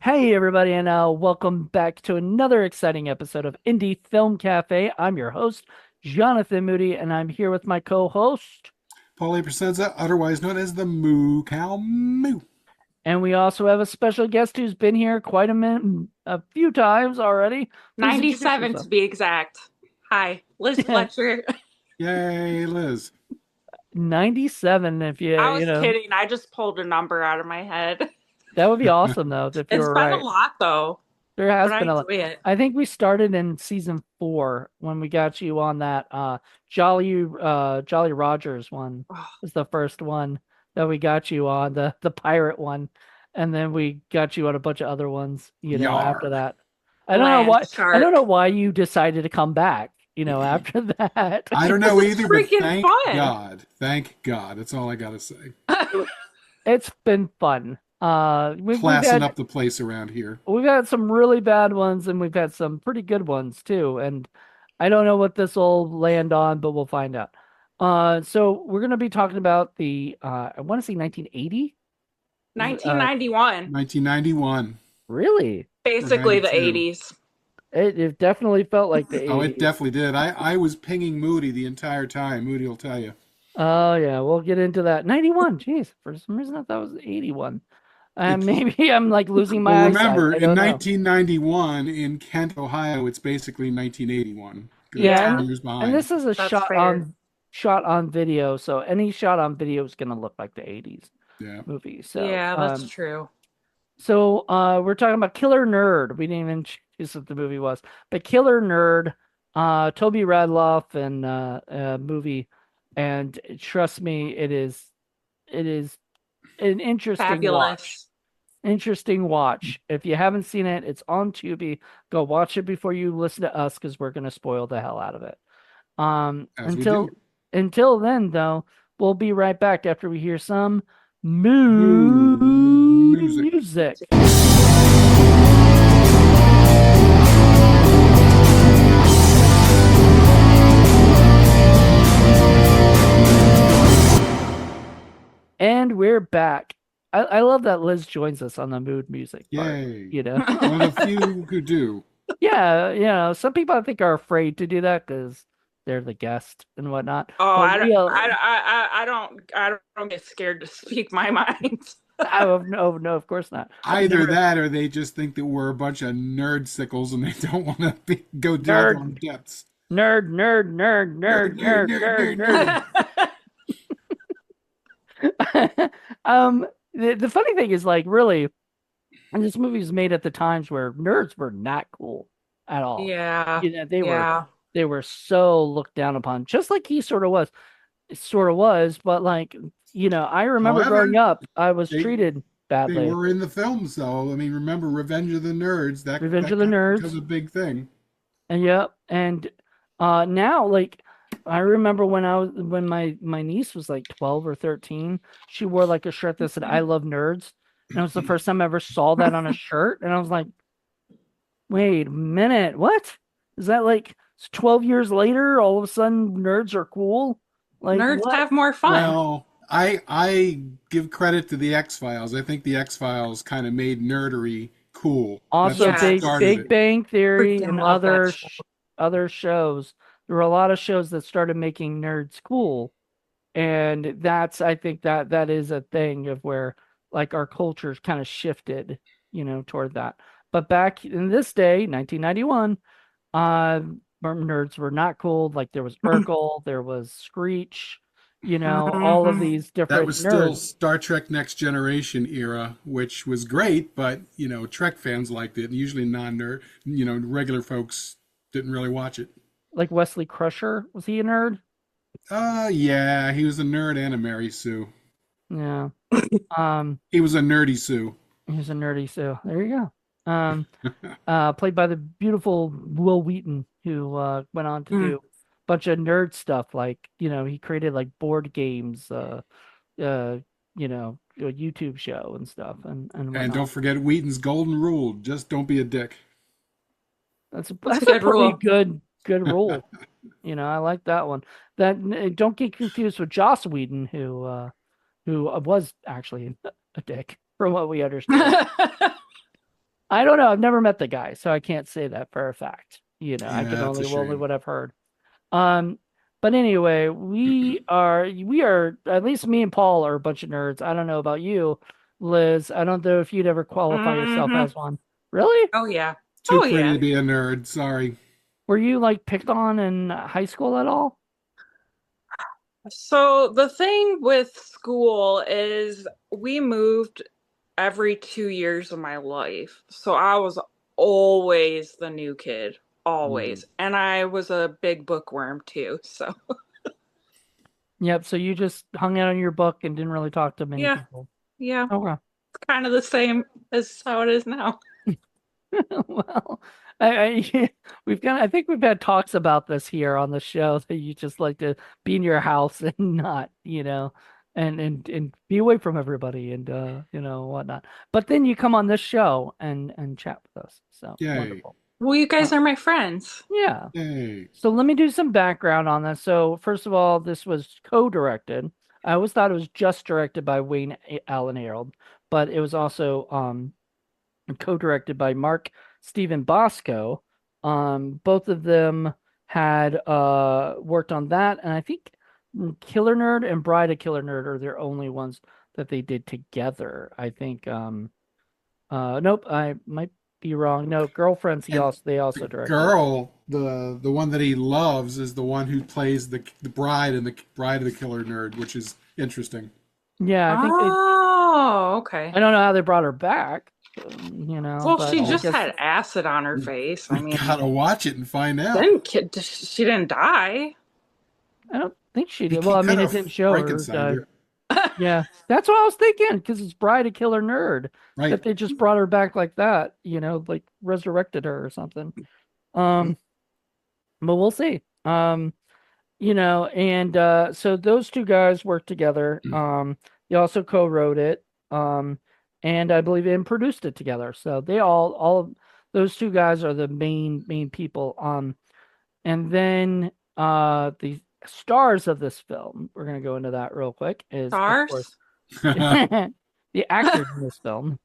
Hey, everybody, and welcome back to another exciting episode of Indie Film Cafe. I'm your host, Jonathan Moody, and I'm here with my co-host. Presenza, otherwise known as the Moo Cow Moo. And we also have a special guest who's been here a few times already. Please introduce 97 yourself. to be exact. Hi, Liz Fletcher. Yay, Liz. 97, if I was kidding. I just pulled a number out of my head. that would be awesome, though, if you It's were been a right. lot though, There has but I been a lot. enjoy it. I think we started in season 4 when we got you on that Jolly Rogers one Oh, was the first one that we got you on, the pirate one. And then we got you on a bunch of other ones, after Yar. that. land I don't know shark. why you decided to come back, after that. I don't This know is either, but freaking thank fun. God. Thank God. That's all I got to say. It's been fun. We've Classing had up the place around here. we've had some really bad ones and we've had some pretty good ones too. And I don't know what this will land on, but we'll find out. So we're gonna be talking about the I want to say 1980. 1991, 1991 Really? or basically the 92. 80s. It definitely felt like the Oh, it 80s. definitely did. I was pinging Moody the entire time. Moody will tell you. Oh yeah, we'll get into that. 91. Jeez, for some reason I thought it was 81. And It's maybe I'm like losing well, my eyesight. remember I in don't know. 1991 in Kent, Ohio, it's basically 1981 because it's Yeah, 10 Yeah, years and behind. this is a that's fair. shot on video, so any shot on video is gonna look like the 80s Yeah. movie. So Yeah, that's true. we're talking about Killer Nerd. We didn't even choose what the movie was, but Killer Nerd, Toby Radloff and movie, and trust me, it is an interesting watch. Fabulous. Interesting watch. If you haven't seen it, it's on Tubi. Go watch it before you listen to us because we're gonna spoil the hell out of it. Um, As we until do. until then, though, we'll be right back after we hear some Moo mood music. music. And we're back. I love that Liz joins us on the mood music part, Yay. you know? One of the few who do. Yeah, some people I think are afraid to do that because they're the guest and whatnot. Oh, But I don't, we, I don't get scared to speak my mind. no, no, of course not. Either Never, that or they just think that we're a bunch of nerd sickles and they don't want to go delve nerd, on depths. nerd, Nerd, nerd, nerd, nerd, nerd. nerd. The funny thing is, like, really, and this movie was made at the times where nerds were not cool at all. Yeah, They yeah. were so looked down upon, just like he sort of was. It sort of was, but like, I remember growing However, up, I was they treated they badly. were in the films though. I mean, remember Revenge of the Nerds? Revenge That of the kind of becomes Nerds. a big thing. And yep. And now, like, I remember when my niece was like 12 or 13, she wore like a shirt that said "I love nerds." And it was the first time I ever saw that on a shirt. And I was like, wait a minute, what? Is that like 12 years later, all of a sudden nerds are cool? Like Nerds what? have more fun. Well, I give credit to the X Files. I think the X Files kind of made nerdery cool. That's Also, what Yes. started Big it. Bang Theory Freaking and love that show. other shows. There were a lot of shows that started making nerds cool, and that's I think that is a thing of where like our culture kind of shifted, toward that. But back in this day, 1991, uh, nerds were not cool. Like there was Urkel, there was Screech, all of Mhm. these That different was still nerds. Star Trek Next Generation era, which was great, but Trek fans liked it, and usually non-nerd, regular folks didn't really watch it. Like Wesley Crusher, was he a nerd? Yeah, he was a nerd and a Mary Sue. Yeah. Um, He was a nerdy Sue. he's a nerdy, so there you go. Played by the beautiful Will Wheaton, who went on to do Mm. a bunch of nerd stuff. Like, he created like board games, a YouTube show and stuff and And don't whatnot. forget Wheaton's golden rule: just don't be a dick. That's a That's a good pretty rule. good rule. I like that one. That don't get confused with Joss Whedon, who was actually a dick, from what we understand. I don't know. I've never met the guy, so I can't say that for a fact. I can Yeah, that's a only shame. what I've heard. Um, but anyway, we are at least me and Paul are a bunch of nerds. I don't know about you, Liz. I don't know if you'd ever qualify yourself Hmm. as one. Really? Oh yeah. Too Oh pretty yeah. to be a nerd. Sorry. Were you like picked on in high school at all? So the thing with school is we moved every 2 years of my life. So I was always the new kid, Mm. always. And I was a big bookworm too. So Yep. So you just hung out in your book and didn't really talk to many yeah, people. yeah. Okay. It's kind of the same as how it is now. Well, I I think we've had talks about this here on the show that you just like to be in your house and not, and be away from everybody and whatnot. But then you come on this show and chat with us. So Yay. wonderful. Well, you Uh, guys are my friends. yeah. Yay. So let me do some background on this. So first of all, this was co-directed. I always thought it was just directed by Wayne Allen Harold, but it was also co-directed by Mark Steven Bosco. Both of them had worked on that, and I think Killer Nerd and Bride of Killer Nerd are their only ones that they did together. I think nope, I might be wrong. No, Girlfriends And they the also directed. girl, the one that he loves, is the one who plays the bride in the Bride of the Killer Nerd, which is interesting. Yeah, Oh, I okay. don't know how they brought her back, Well, but she I Well, just guess had acid on her we, face. I we mean, gotta watch it and find out. then she didn't die. I don't think she did. Well, He I could mean, it have didn't show her Frankensteined die. her, Yeah, that's what I was thinking because it's Bride a Killer Nerd right? that they just brought her back like that, like resurrected her or something. Um, but we'll see. And so those two guys worked together. They also co-wrote it. And I believe and produced it together. So they all of those two guys are the main people. And then the stars of this film, we're gonna go into that real quick, is of course Stars? the actors in this film.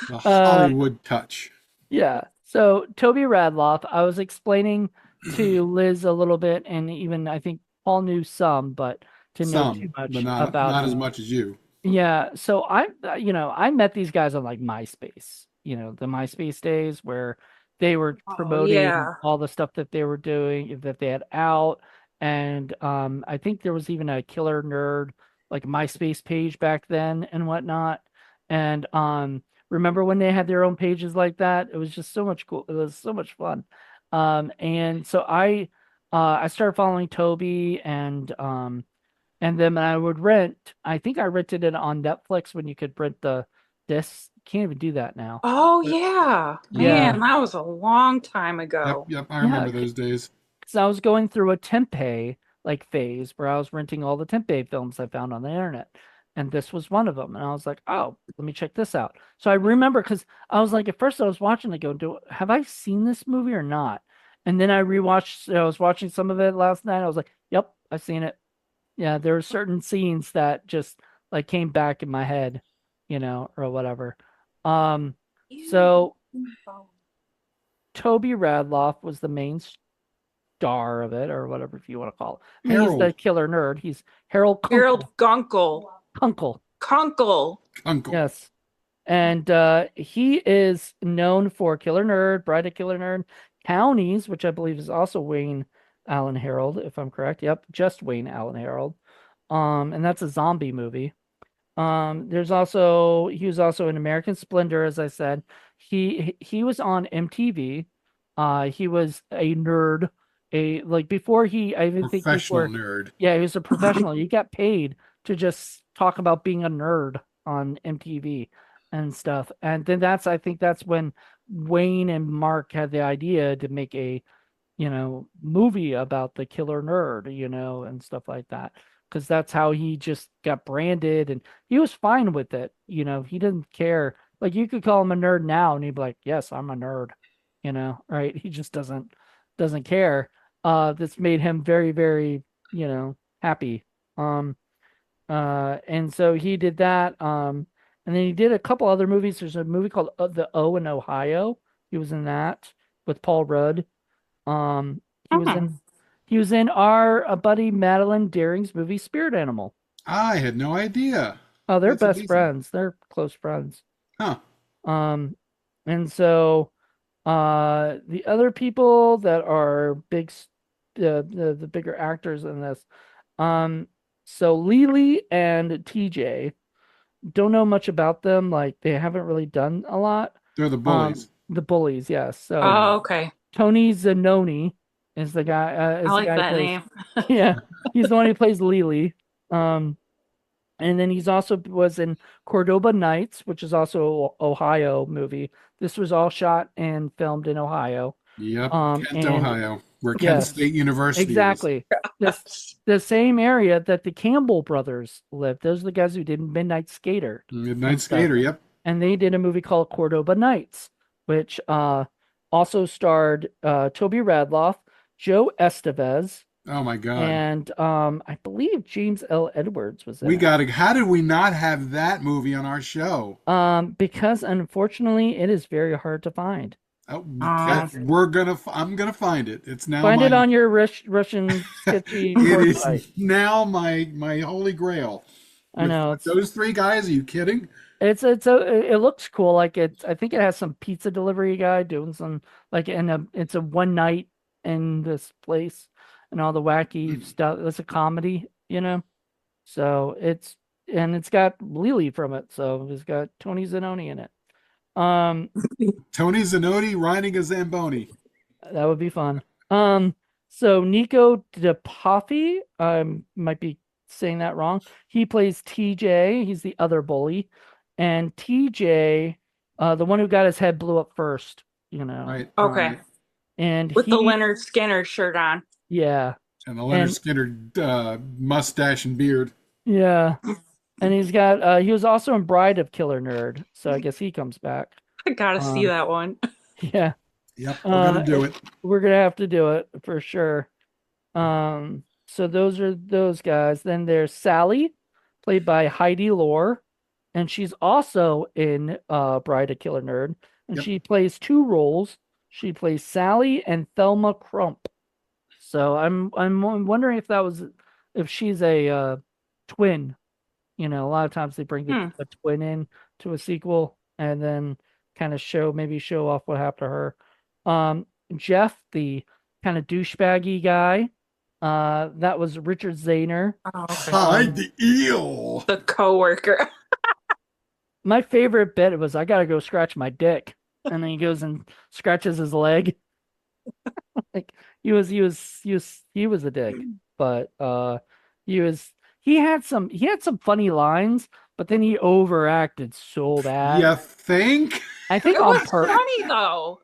The Uh, Hollywood touch. yeah. So Toby Radloff, I was explaining to Liz a little bit, and even I think Paul knew some, but didn't know too Some, but much not about not as him. much as you. Yeah. So I met these guys on like MySpace, the MySpace days where they were Oh, promoting yeah. all the stuff that they were doing, that they had out. And I think there was even a Killer Nerd like MySpace page back then and whatnot. And remember when they had their own pages like that? It was just so much cool. It was so much fun. And so I started following Toby and then I would rent. I think I rented it on Netflix when you could rent the discs. Can't even do that now. Oh, But yeah. yeah, Man, that was a long time Yep, ago. yep, I yeah. remember those days. Because I was going through a tempeh like phase where I was renting all the tempeh films I found on the internet, and this was one of them. And I was like, oh, let me check this out. So I remember because I was like, at first I was watching it, go, have I seen this movie or not? And then I rewatched. I was watching some of it last night. I was like, yep, I've seen it. Yeah, there were certain scenes that just like came back in my head, or whatever. Um, so Toby Radloff was the main star of it, or whatever if you want to call it. I mean, he's the Harold killer nerd. He's Harold Harold Kunkel. Gunkel. Kunkel, Kunkel. Uncle. yes. And he is known for Killer Nerd, Bride of Killer Nerd, Counties, which I believe is also Wayne Allen Harold, if I'm correct. Yep, just Wayne Allen Harold. And that's a zombie movie. He was also in American Splendor, as I said. He was on MTV. He was a nerd, a like before he I even think Professional before nerd. yeah, he was a professional. He got paid to just talk about being a nerd on MTV and stuff. And then I think that's when Wayne and Mark had the idea to make a movie about the killer nerd, and stuff like that. Because that's how he just got branded and he was fine with it. He didn't care. Like you could call him a nerd now and he'd be like, yes, I'm a nerd, right? He just doesn't care. That's made him very, very, happy. And so he did that. And then he did a couple other movies. There's a movie called The O in Ohio. He was in that with Paul Rudd. Um, he was Hmm. in he was in our buddy Madeline Daring's movie Spirit Animal. I had no idea. Oh, they're That's best amazing. friends. They're close friends. Huh. Um, and so the other people that are the bigger actors in this, um, so Lily and TJ, don't know much about them. Like they haven't really done a lot. They're the bullies. The bullies, yes. So Yeah. Oh, okay. Tony Zanoni I is the like guy who that plays, name. yeah, he's the one who plays Lily. Um, and then he's also was in Cordoba Nights, which is also a Ohio movie. This was all shot and filmed in Ohio. Yep. Kent, And Ohio, where Kent yes, State University is. exactly. This the same area that the Campbell brothers lived. Those are the guys who did Midnight Skater Midnight and stuff. Skater. Yep. And they did a movie called Cordoba Nights, which also starred Toby Radloff, Joe Estevez, Oh my God. and I believe James L. Edwards was in We it. got to. How did we not have that movie on our show? Because unfortunately it is very hard to find. Oh, Oh, we're gonna. I'm gonna find it. It's now Find my. it on your Russian sketchy It porn is site. now my holy grail. I With know it's those three guys, are you kidding? it looks cool. Like it's I think it has some pizza delivery guy doing some like it's a one night in this place and all the wacky stuff. It's a comedy, you know. So it's got Lily from it. So it's got Tony Zanoni in it. Um, Tony Zanotti riding a Zamboni. that would be fun. Um, so Nico DePafi, might be saying that wrong. He plays TJ. He's the other bully, and TJ, the one who got his head blew up first. You know, Right, okay. right. and With the he, Leonard Skinner shirt on. yeah, And the Leonard and Skinner mustache and beard. yeah, and he's got. He was also in Bride of Killer Nerd, so I guess he comes back. I gotta see Um, that one. yeah. Yep, we're gonna do it. We're gonna have to do it for sure. So those are those guys. Then there's Sally, played by Heidi Lore, and she's also in Bride of Killer Nerd, and Yep. she plays two roles. She plays Sally and Thelma Crump. So I'm wondering if she's a twin. You know, a lot of times they bring Hmm. a twin in to a sequel and then kind of maybe show off what happened to her. Jeff, the kind of douchebaggy guy, that was Richard Zayner. Oh, okay. Hide the eel. The coworker. My favorite bit was I gotta go scratch my dick, and then he goes and scratches his leg. Like he was a dick, but he was he had some funny lines, but then he overacted so bad. You think? I think It on was purpose. funny though.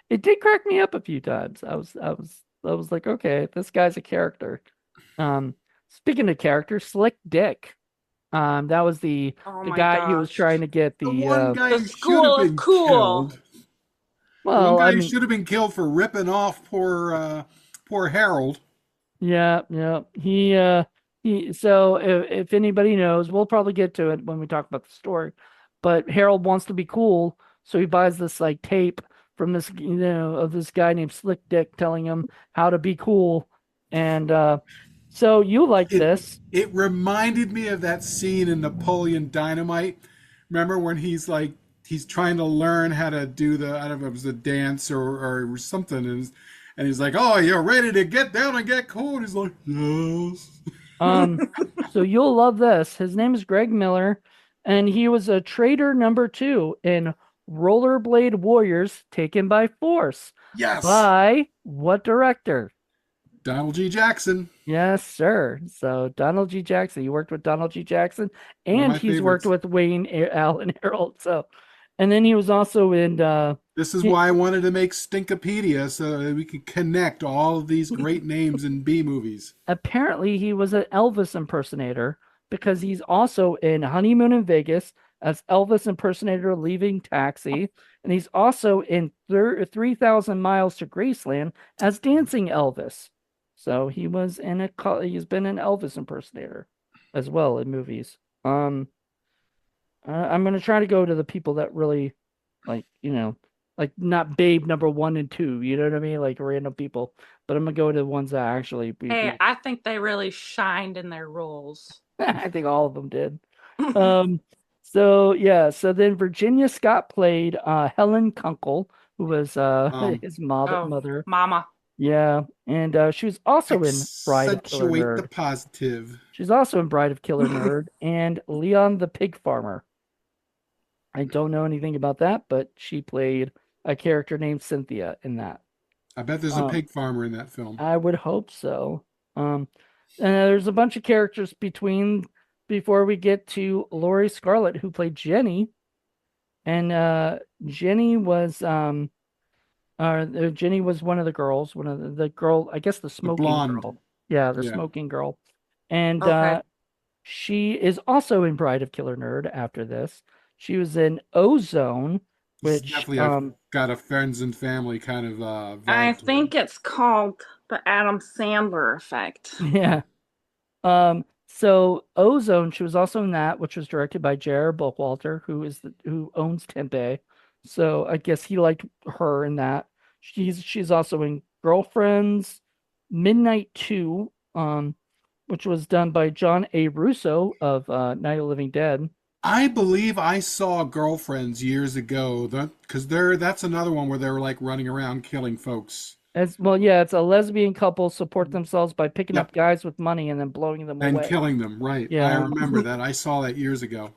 It did crack me up a few times. I was like, okay, this guy's a character. Um, Speaking of characters, Slick Dick. That was Oh the my guy who was gosh. trying to get The the one guy The who should school have of been cool. killed. The one well, guy I who mean, should have been killed for ripping off poor Harold. yeah, yeah. He so if anybody knows, we'll probably get to it when we talk about the story. But Harold wants to be cool, so he buys this like tape from this, of this guy named Slick Dick telling him how to be cool. And so you like It this. it reminded me of that scene in Napoleon Dynamite. Remember when he's trying to learn how to do I don't know if it was a dance or something, and he's like, "Oh, you're ready to get down and get cool." And he's like, "Yes." Um, so you'll love this. His name is Greg Miller, and he was a traitor number 2 in Rollerblade Warriors Taken by Force. Yes. By what director? Donald G. Jackson. Yes, sir. So Donald G. Jackson. You worked with Donald G. Jackson, One of and my he's worked favorites. with Wayne Allen Harold. So, and then he was also in. This is he- why I wanted to make Stinkopedia so that we could connect all of these great names in B movies. Apparently, he was an Elvis impersonator because he's also in Honeymoon in Vegas as Elvis impersonator leaving Taxi, and he's also in 3,000 Miles to Graceland as Dancing Elvis. So he was he's been an Elvis impersonator as well in movies. I'm gonna try to go to the people that really like, like not Babe number one and two. You know what I mean? Like random people, but I'm gonna go to the ones that actually Hey, be. I think they really shined in their roles. I think all of them did. Um, so yeah, so then Virginia Scott played Helen Kunkel, who was Um, his Oh, mother. Mama. Yeah, and she was also in Bride of Killer accentuate the Nerd. positive. She's also in Bride of Killer Nerd and Leon the Pig Farmer. I don't know anything about that, but she played a character named Cynthia in that. I bet there's a Um, pig farmer in that film. I would hope so. And there's a bunch of characters before we get to Laurie Scarlett, who played Jenny, and Jenny was one of the girls, one of the girl, I guess the The smoking blonde. girl. Yeah, the Yeah. smoking girl. And Okay. she is also in Bride of Killer Nerd after this. She was in Ozone, This is which definitely got a friends and family kind of I vibe to it. think it's called the Adam Sandler effect. yeah. So Ozone, she was also in that, which was directed by Jared Bookwalter, who owns Tempe. So I guess he liked her in that. She's also in Girlfriends, Midnight 2, which was done by John A. Russo of Night of the Living Dead. I believe I saw Girlfriends years ago. Because that's another one where they were like running around killing folks. As well, yeah, it's a lesbian couple support themselves by picking up Yep. guys with money and then blowing them And away. killing them. Right. I Yeah. remember that. I saw that years ago.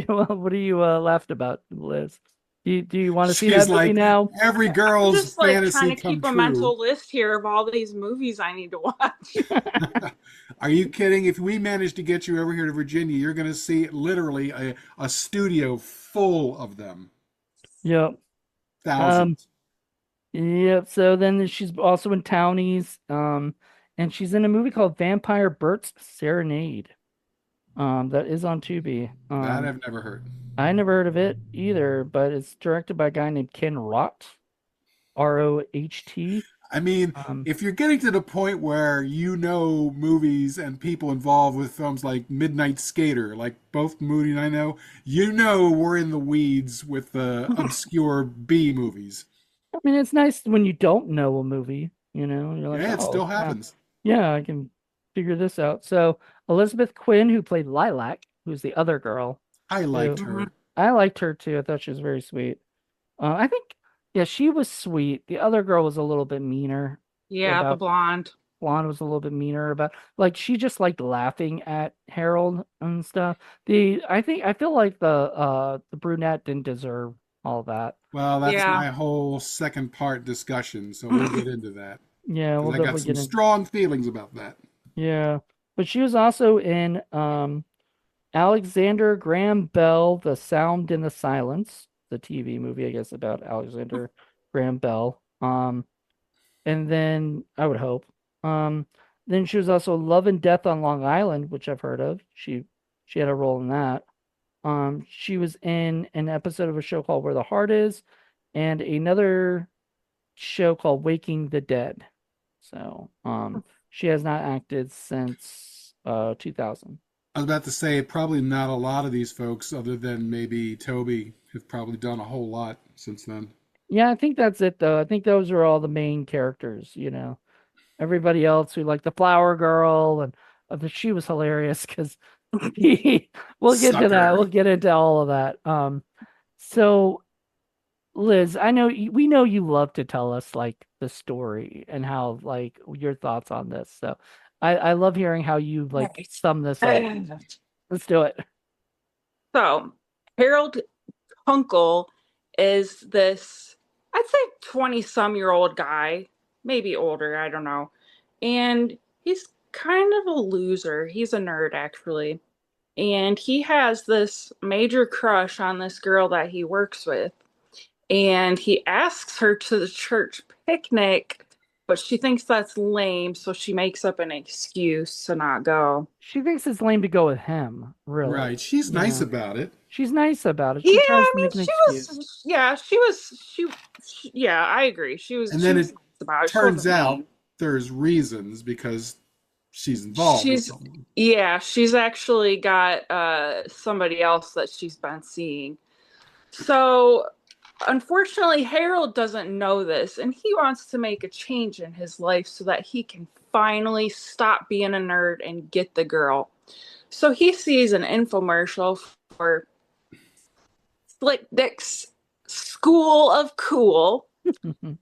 Well, what are you laughed about, Liz? Do you want to see She's that movie like, now? every I'm girl's just like trying fantasy to come keep a true. mental list here of all these movies I need to watch. Are you kidding? If we manage to get you over here to Virginia, you're going to see literally a studio full of them. Yep. Um, Thousands. yep. So then she's also in Townies. And she's in a movie called Vampire Bert's Serenade. That is on Tubi. That I've never heard. I never heard of it either, but it's directed by a guy named Ken Rott, Roht. I mean, Um, if you're getting to the point where you know movies and people involved with films like Midnight Skater, like both Moody and I know, you know we're in the weeds with the obscure B movies. I mean, it's nice when you don't know a movie, you're like, Yeah, it oh, still yeah, happens. yeah, I can figure this out. So Elizabeth Quinn, who played Lilac, who's the other girl, I liked who Mhm. her. I liked her too. I thought she was very sweet. I think, yeah, she was sweet. The other girl was a little bit meaner Yeah, the about blonde. Blonde was a little bit meaner about like she just liked laughing at Harold and stuff. I feel like the brunette didn't deserve all that. Well, that's Yeah. my whole second part discussion, so we'll get into that Yeah, because we'll I got definitely some get in. strong feelings about that. Yeah. But she was also in Alexander Graham Bell, The Sound in the Silence, the TV movie, I guess, about Alexander Graham Bell. And then I would hope. Um, then she was also Love and Death on Long Island, which I've heard of. She had a role in that. She was in an episode of a show called Where the Heart Is, and another show called Waking the Dead. So, she has not acted since 2000. I was about to say, probably not a lot of these folks, other than maybe Toby, have probably done a whole lot since then. Yeah, I think that's it though. I think those are all the main characters. Everybody else who like the flower girl and she was hilarious because we'll get to that. Sucker. We'll get into all of that. So Liz, we know you love to tell us like the story and how like your thoughts on this. So I love hearing how you like Right. sum this up. Let's do it. So, Harold Kunkel is this, I'd say 20 some year old guy, maybe older, I don't know. And he's kind of a loser. He's a nerd, actually. And he has this major crush on this girl that he works with. And he asks her to the church picnic, but she thinks that's lame, so she makes up an excuse to not go. She thinks it's lame to go with him, really. Right. She's nice Yeah. about it. She's nice about it. Yeah, She tries I to mean, make an excuse. yeah, I agree. And She then was it nice about it. She turns wasn't out mean. there's reasons because she's involved with She's someone. yeah, she's actually got somebody else that she's been seeing. So unfortunately, Harold doesn't know this, and he wants to make a change in his life so that he can finally stop being a nerd and get the girl. So he sees an infomercial for Slick Dick's School of Cool,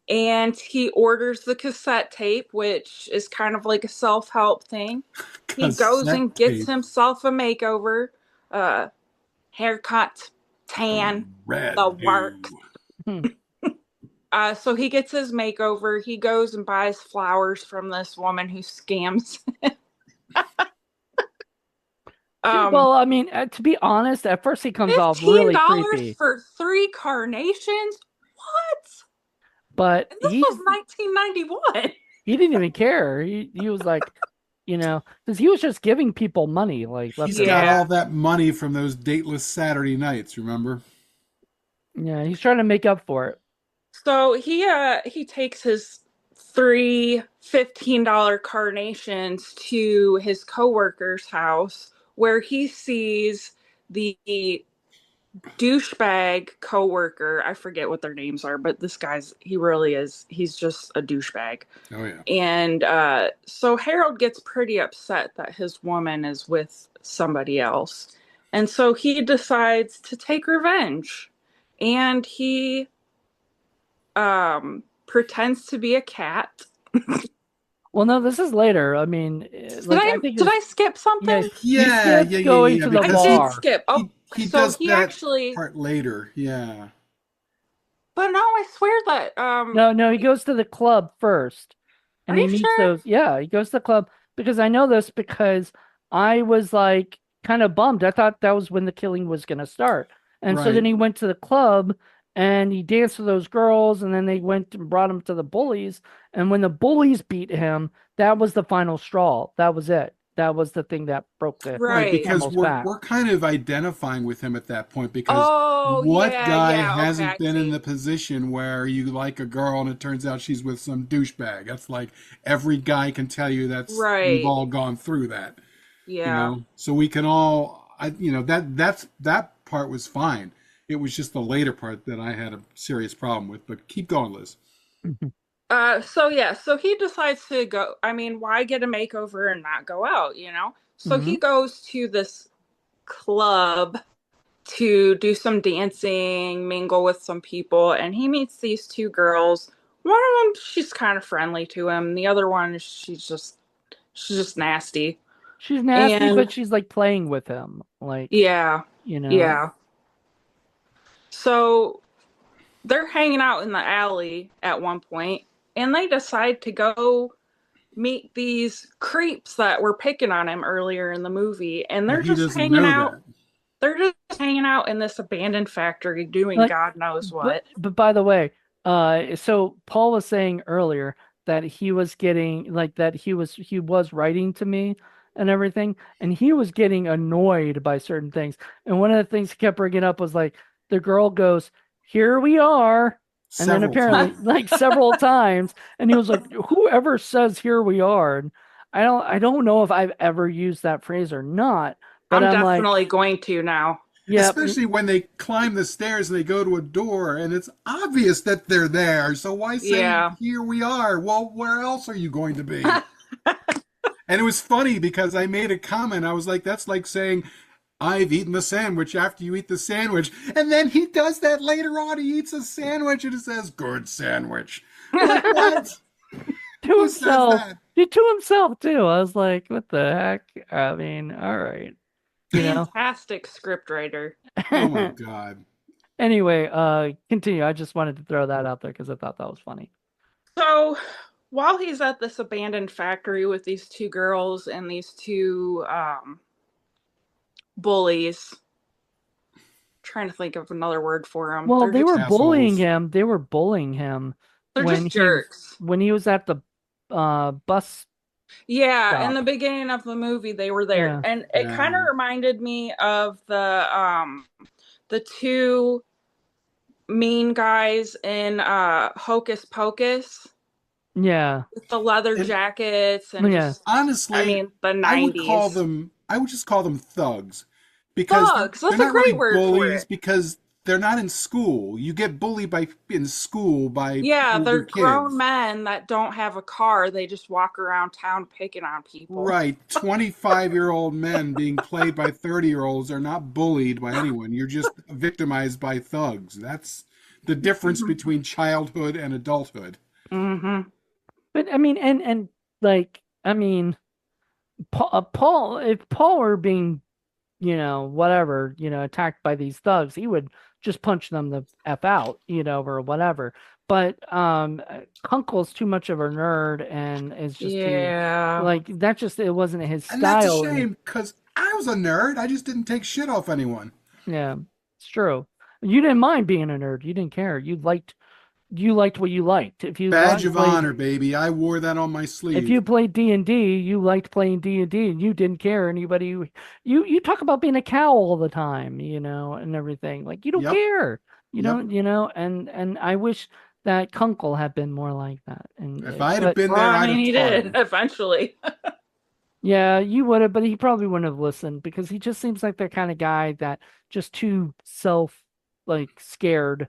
and he orders the cassette tape, which is kind of like a self-help thing. He goes Cassette and gets tape. himself a makeover, uh, haircut, tan, Red. the works. So he gets his makeover. He goes and buys flowers from this woman who scams. Well, I mean, to be honest, at first he comes off really $15 creepy, for 3 carnations? What? but And this was 1991. he didn't even care. He was like, because he was just giving people money like left He's and got right. Yeah. all that money from those dateless Saturday nights, remember? Yeah, he's trying to make up for it. So he takes his three $15 carnations to his coworker's house where he sees the douchebag coworker. I forget what their names are, but this guy's he really is. He's just a douchebag. Oh yeah. And so Harold gets pretty upset that his woman is with somebody else. And so he decides to take revenge. And he pretends to be a cat. Well, no, this is later. I mean, like I think Did I skip yeah, something? you Yeah, skipped yeah, yeah, going yeah. to the I Because did bar. skip. Oh, he so does he that actually. part later. Yeah. But no, I swear that. No, he goes to the club first Are and he you meets sure? those. Yeah, he goes to the club because I know this because I was like kind of bummed. I thought that was when the killing was going to start. And so then Right. he went to the club and he danced with those girls and then they went and brought him to the bullies. And when the bullies beat him, that was the final straw. That was it. That was the thing that broke the Right, Right. because camel's back. we're kind of identifying with him at that point because Oh, what yeah, guy yeah. Okay, hasn't I been in see. the position where you like a girl and it turns out she's with some douchebag? That's like every guy can tell you that's we've Right. all gone through that, you Yeah. know. So we can all that part was fine. It was just the later part that I had a serious problem with, but keep going, Liz. So yeah, so he decides to go. I mean, why get a makeover and not go out, you know? So Hmm. he goes to this club to do some dancing, mingle with some people, and he meets these two girls. One of them, she's kind of friendly to him. The other one, she's just nasty. She's nasty, And but she's like playing with him. Like, yeah, you know. yeah. So they're hanging out in the alley at one point, and they decide to go meet these creeps that were picking on him earlier in the movie, and But they're he just doesn't hanging know out. that. They're just hanging out in this abandoned factory doing Like, God knows but what. by the way, so Paul was saying earlier that he was getting like that he was writing to me and everything, and he was getting annoyed by certain things. And one of the things he kept bringing up was like the girl goes, "Here we are," and then Several apparently times. like several times, and he was like, "Whoever says here we are," and I don't know if I've ever used that phrase or not, but I'm I'm like, definitely going to now. yeah. Especially when they climb the stairs and they go to a door and it's obvious that they're there. So why say, Yeah. here we are? Well, where else are you going to be? And it was funny because I made a comment. I was like, that's like saying, I've eaten the sandwich after you eat the sandwich. And then he does that later on. He eats a sandwich and it says, good sandwich. Like, what? To Who says himself. that? To himself too. I was like, what the heck? I mean, all right, you know. Fantastic script writer. Oh my God. Anyway, continue. I just wanted to throw that out there because I thought that was funny. So while he's at this abandoned factory with these two girls and these two bullies, trying to think of another word for them. Well, They're they just were bullying Assholes. him. They were bullying him they're just jerks. when he was at the bus Yeah, in stop. the beginning of the movie they were there. Yeah. And it Yeah. kind of reminded me of the two mean guys in Hocus Pocus. Yeah. with the leather And jackets and Yeah. just, I honestly, mean, the I would call 90s. them I would just call them thugs because Thugs, they're that's a not really great word for bullies it. because they're not in school. You get bullied by in school by Yeah, older they're grown kids. men that don't have a car. They just walk around town picking on people. Right. 25-year-old men being played by 30-year-olds are not bullied by anyone. You're just victimized by thugs. That's the difference Hmm. between childhood and adulthood. Hmm. But I mean, and like, I mean, Paul, if Paul were being, whatever, attacked by these thugs, he would just punch them the F out, or whatever. But Kunkel's too much of a nerd and is just too, Yeah. like, that just, it wasn't his And that's a style. And shame because I was a nerd. I just didn't take shit off anyone. yeah, it's true. You didn't mind being a nerd. You didn't care. You liked what you liked. Badge of honor, baby. I wore that on my If you sleeve. played D&D, you liked playing D&D and you didn't care anybody you talk about being a cow all the time, and everything. Like you don't Yep. care. You Yep. don't, and I wish that Kunkel had been more like that. And If I had but been Well, there, I I'd mean, have he taught did him. eventually. yeah, you would have, but he probably wouldn't have listened because he just seems like the kind of guy that just too self like scared,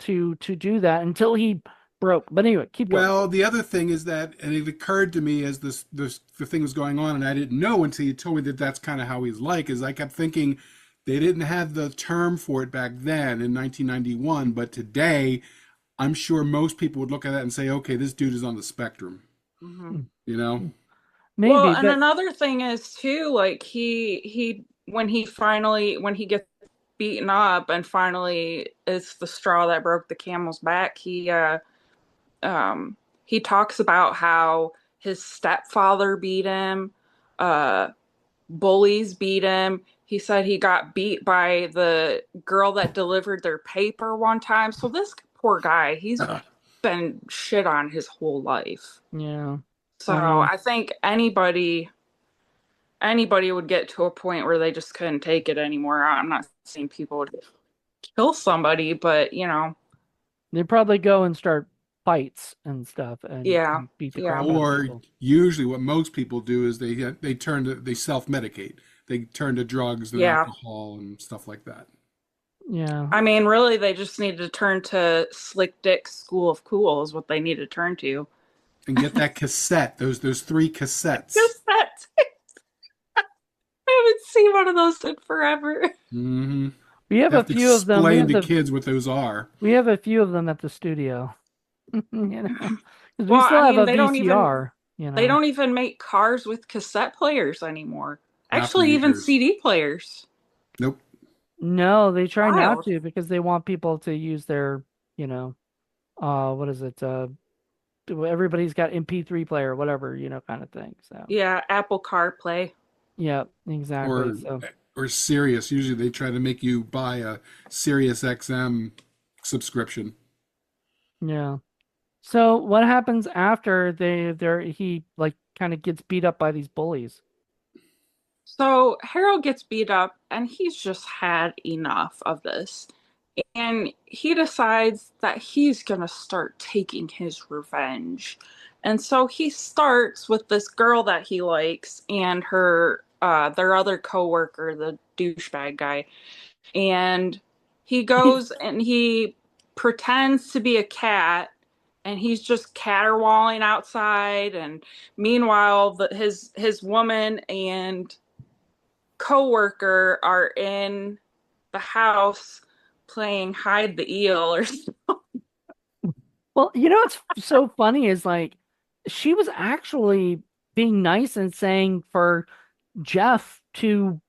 to do that until he broke. But anyway, keep going. Well, the other thing is that, and it occurred to me as the thing was going on, and I didn't know until you told me that that's kind of how he's like. Is I kept thinking they didn't have the term for it back then in 1991, but today I'm sure most people would look at that and say, okay, this dude is on the spectrum. Hmm. You know? Well, Maybe, and but another thing is too, like he when he gets beaten up and finally it's the straw that broke the camel's back, he talks about how his stepfather beat him, uh bullies beat him. He said he got beat by the girl that delivered their paper one time. So this poor guy, he's been shit on his whole life. yeah, So I know. I think anybody would get to a point where they just couldn't take it anymore. I'm not saying people would kill somebody, but They probably go and start fights and stuff and yeah, beat the yeah. crap out of Or people. usually, what most people do is they self-medicate. They turn to drugs and Yeah. alcohol and stuff like that, Yeah. I mean, really, they just need to turn to Slick Dick's School of Cool is what they need to turn to. and get that cassette. Those three cassettes. Just that. I haven't seen one of those in forever. Hmm. We have a Have to few of them. We explain have to the kids what those are. we have a few of them at the studio. Because we Well, still I have mean, a VCR, they don't even make cars with cassette players anymore. Not for Actually, even years. CD players. Nope. No, they try not Wild. to because they want people to use their, what is it? Everybody's got MP3 player, whatever, kind of thing. So, Yeah, Apple CarPlay. yeah, exactly. Or So, or Sirius. Usually they try to make you buy a Sirius XM subscription. yeah. So what happens after he like kind of gets beat up by these bullies? So Harold gets beat up and he's just had enough of this. And he decides that he's going to start taking his revenge. And so he starts with this girl that he likes and their other coworker, the douchebag guy. And he goes and he pretends to be a cat and he's just caterwauling outside and meanwhile his woman and coworker are in the house playing hide the eel or something. Well, what's so funny is like she was actually being nice and saying for Jeff to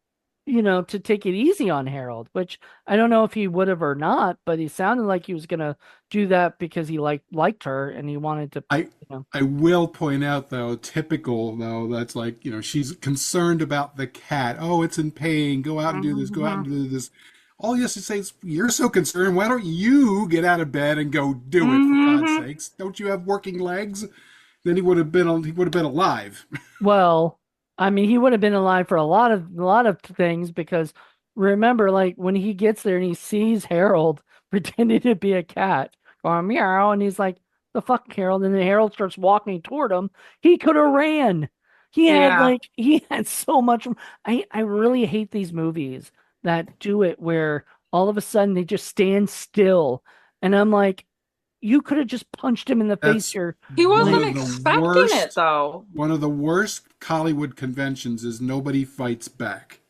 take it easy on Harold, which I don't know if he would have or not, but he sounded like he was gonna do that because he liked her and he wanted to, I you know. I will point out though, typical though, that's like, she's concerned about the cat. Oh, it's in pain. Go out and do this. Go out and Mm-hmm. do this. All he has to say is, "You're so concerned. Why don't you get out of bed and go do it for God's Mm-hmm. sakes? Don't you have working legs?" Then he would have been alive. Well, I mean, he would have been alive for a lot of things because remember, like when he gets there and he sees Harold pretending to be a cat going meow, and he's like, the fuck, Harold? And then Harold starts walking toward him. He could have ran. Yeah. He had so much. I really hate these movies that do it where all of a sudden they just stand still. And I'm like, you could have just punched him in the face That's here. He one wasn't Like, of the expecting it worst. though. One of the worst Hollywood conventions is nobody fights back.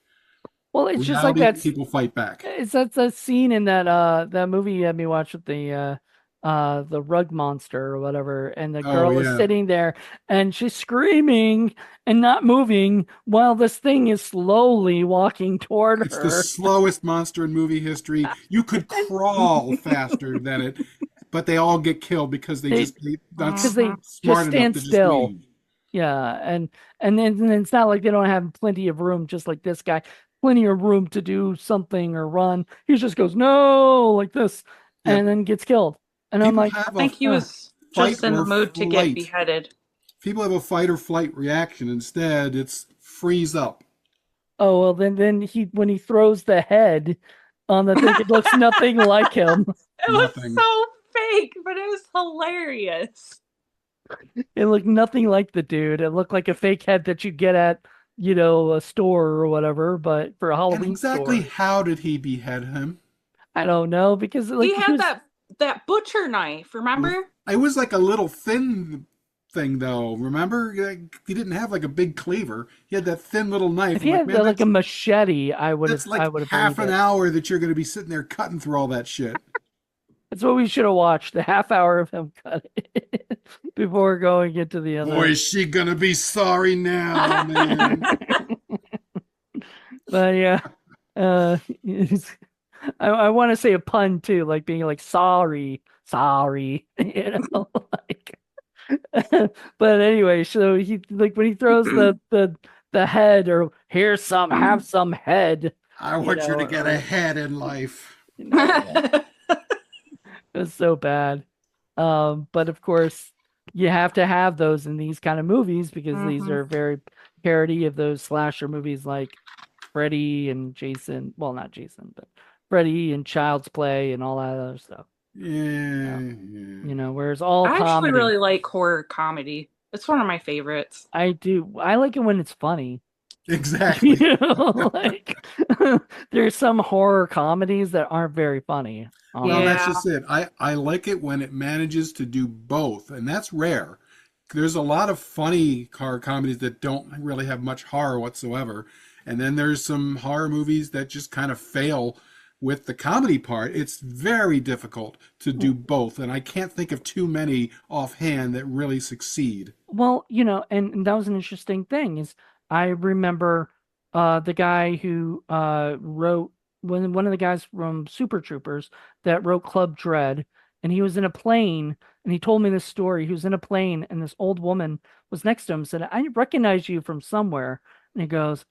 well, it's just like Reality that's people fight back. it's that's a scene in that movie you had me watch with the rug monster or whatever, and the Oh girl is yeah, sitting there and she's screaming and not moving while this thing is slowly walking toward it's the her. slowest monster in movie history. You could crawl faster than it, but they all get killed because They they not because they just smart enough stand to just still. leave. Yeah, and then it's not like they don't have plenty of room, just like this guy, plenty of room to do something or run. He just goes no like this, Yeah, and then gets killed. And I'm people like, I have a think he uh, was fight just in the or mood to get flight. beheaded. People have a fight or flight reaction. Instead, it's freeze up. oh well, then he when he throws the head on the thing, it looks nothing like him. It was Nothing. so fake, but it was hilarious. It looked nothing like the dude. It looked like a fake head that you get at, a store or whatever, but for a And Halloween exactly store. how did he behead him? I don't know because like He he had was that butcher knife, remember? It was like a little thin thing, though. Remember, like, he didn't have like a big cleaver. He had that thin little knife. if he I'm like, had man, like a machete, that's I like would have half believed an it. hour that you're going to be sitting there cutting through all that shit. That's what we should have watched, the half hour of him cutting before going into the Boy, other. is she gonna be sorry now, man. But yeah, it's, I want to say a pun too, like being like sorry, sorry, like. But anyway, so he like when he throws the head or here's some have some head, I want you to get or ahead in life. yeah, it was so bad. But of course, you have to have those in these kind of movies because these Mhm. are very parody of those slasher movies like Freddy and Jason. Well, not Jason, but Freddy and Child's Play and all that other stuff. Yeah, Yeah. yeah. Whereas all I actually comedy, really like horror comedy. It's one of my favorites. I do. I like it when it's funny. Exactly. Like there's some horror comedies that aren't very funny, Well, that's Yeah. honestly. just it. I like it when it manages to do both, and that's rare. There's a lot of funny horror comedies that don't really have much horror whatsoever, and then there's some horror movies that just kind of fail with the comedy part. It's very difficult to do both, and I can't think of too many offhand that really succeed. Well, and that was an interesting thing is I remember the guy who wrote one of the guys from Super Troopers that wrote Club Dread, and he was in a plane and he told me this story. He was in a plane and this old woman was next to him, said, I recognize you from somewhere. And he goes,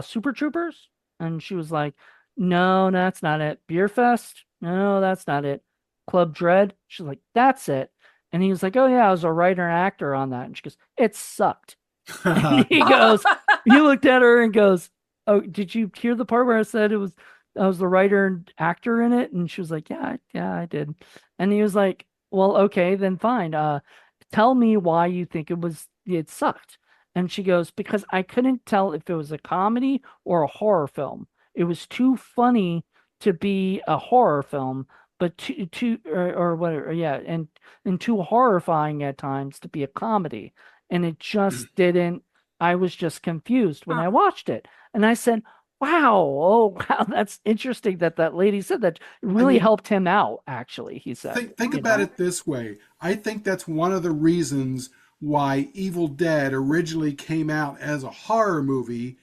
Super Troopers? And she was like, no, that's not it. Beer Fest? No, that's not it. Club Dread? She's like, that's it. And he was like, "Oh yeah, I was a writer and actor on that." And she goes, "It sucked." He goes, he looked at her and goes, "Oh, did you hear the part where I said I was the writer and actor in it?" And she was like, "Yeah, yeah, I did." And he was like, "Well, okay, then fine. Tell me why you think it sucked." And she goes, "Because I couldn't tell if it was a comedy or a horror film. It was too funny to be a horror film, but too or whatever, yeah, and too horrifying at times to be a comedy." And it just didn't. I was just confused when Huh. I watched it. And I said, wow, oh, wow, that's interesting that that lady said that. It I really mean, helped him out, actually, he said, think about it this way. I think that's one of the reasons why Evil Dead originally came out as a horror movie,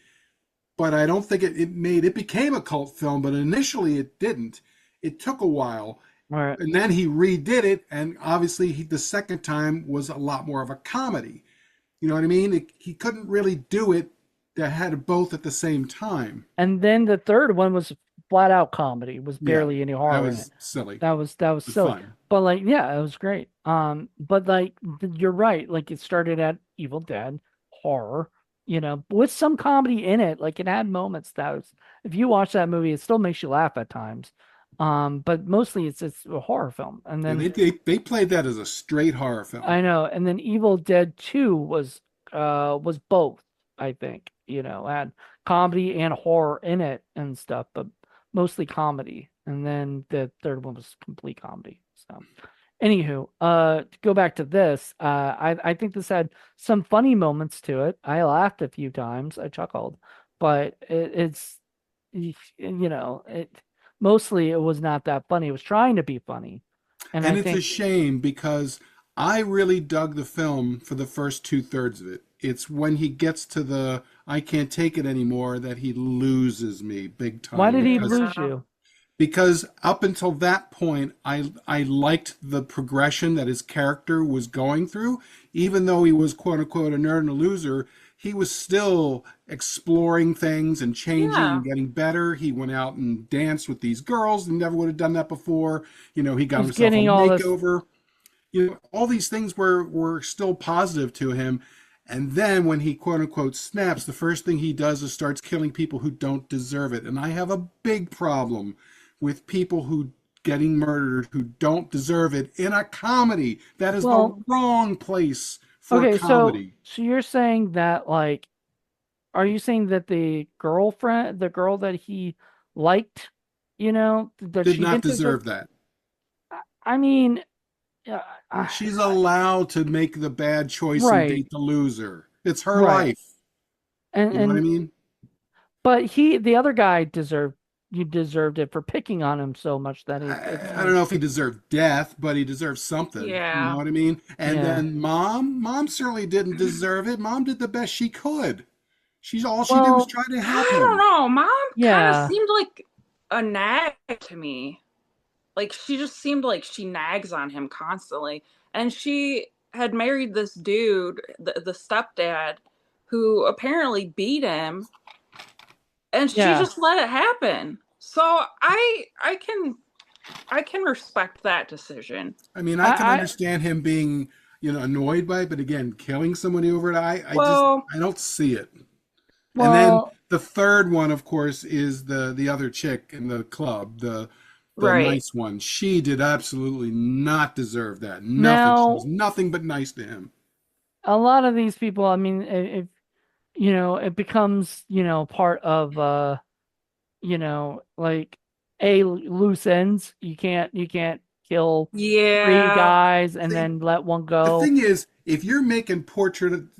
but I don't think it became a cult film, but initially it didn't. It took a while. Right. And then he redid it, and obviously the second time was a lot more of a comedy. You know what I mean? He couldn't really do it that had both at the same time. And then the third one was flat out comedy, was Yeah, barely any that horror in it. was silly, That was but silly. fun. But like, yeah, it was great. But like you're right, like it started at Evil Dead, horror, with some comedy in it. Like it had moments that was if you watch that movie, it still makes you laugh at times. But mostly it's a horror film. And Yeah, then they played that as a straight horror film. I know, and then Evil Dead 2 was both, I think, had comedy and horror in it and stuff, but mostly comedy. And then the third one was complete comedy. So anywho, to go back to this, I think this had some funny moments to it. I laughed a few times, I chuckled, but it mostly it was not that funny. It was trying to be funny. And I And it's a think shame because I really dug the film for the first two-thirds of it. It's when he gets to the I can't take it anymore that he loses me big why time did he because lose you? up until that point I liked the progression that his character was going through. Even though he was quote unquote a nerd and a loser, he was still exploring things and changing Yeah. and getting better. He went out and danced with these girls and never would have done that before. He got He's himself a getting all this. makeover. All these things were still positive to him. And then when he quote unquote snaps, the first thing he does is starts killing people who don't deserve it. And I have a big problem with people who getting murdered who don't deserve it in a comedy. That is the Well, wrong place for okay, so comedy. so you're saying that like, are you saying that the girl that he liked, that Did she not didn't deserve? deserve that. I mean, uh, She's allowed to make the bad choice and right, date the loser. It's her right, life. and You know what I and mean? but the other guy you deserved it for picking on him so much that it's I don't like, know if he deserved death, but he deserved something. You know Yeah. what I mean? And yeah. then mom certainly didn't deserve it. Mom did the best she could. She's all she did was Well, try to help I don't him. know. Mom kind of yeah. seemed like a nag to me. Like she just seemed like she nags on him constantly. And she had married this dude, the stepdad, who apparently beat him, and she Yeah. just let it happen. So I can respect that decision. I mean, I can I understand him being, annoyed by it, but again, killing somebody over it, Well, I don't see it. And then well, the third one, of course, is the other chick in the club, the right. nice one. She did absolutely not deserve that. Nothing. She was now nothing but nice to him. a lot of these people, I mean, if it becomes, part of like loose ends. You can't kill three Yeah. guys and See, then let one the go. thing is, if you're making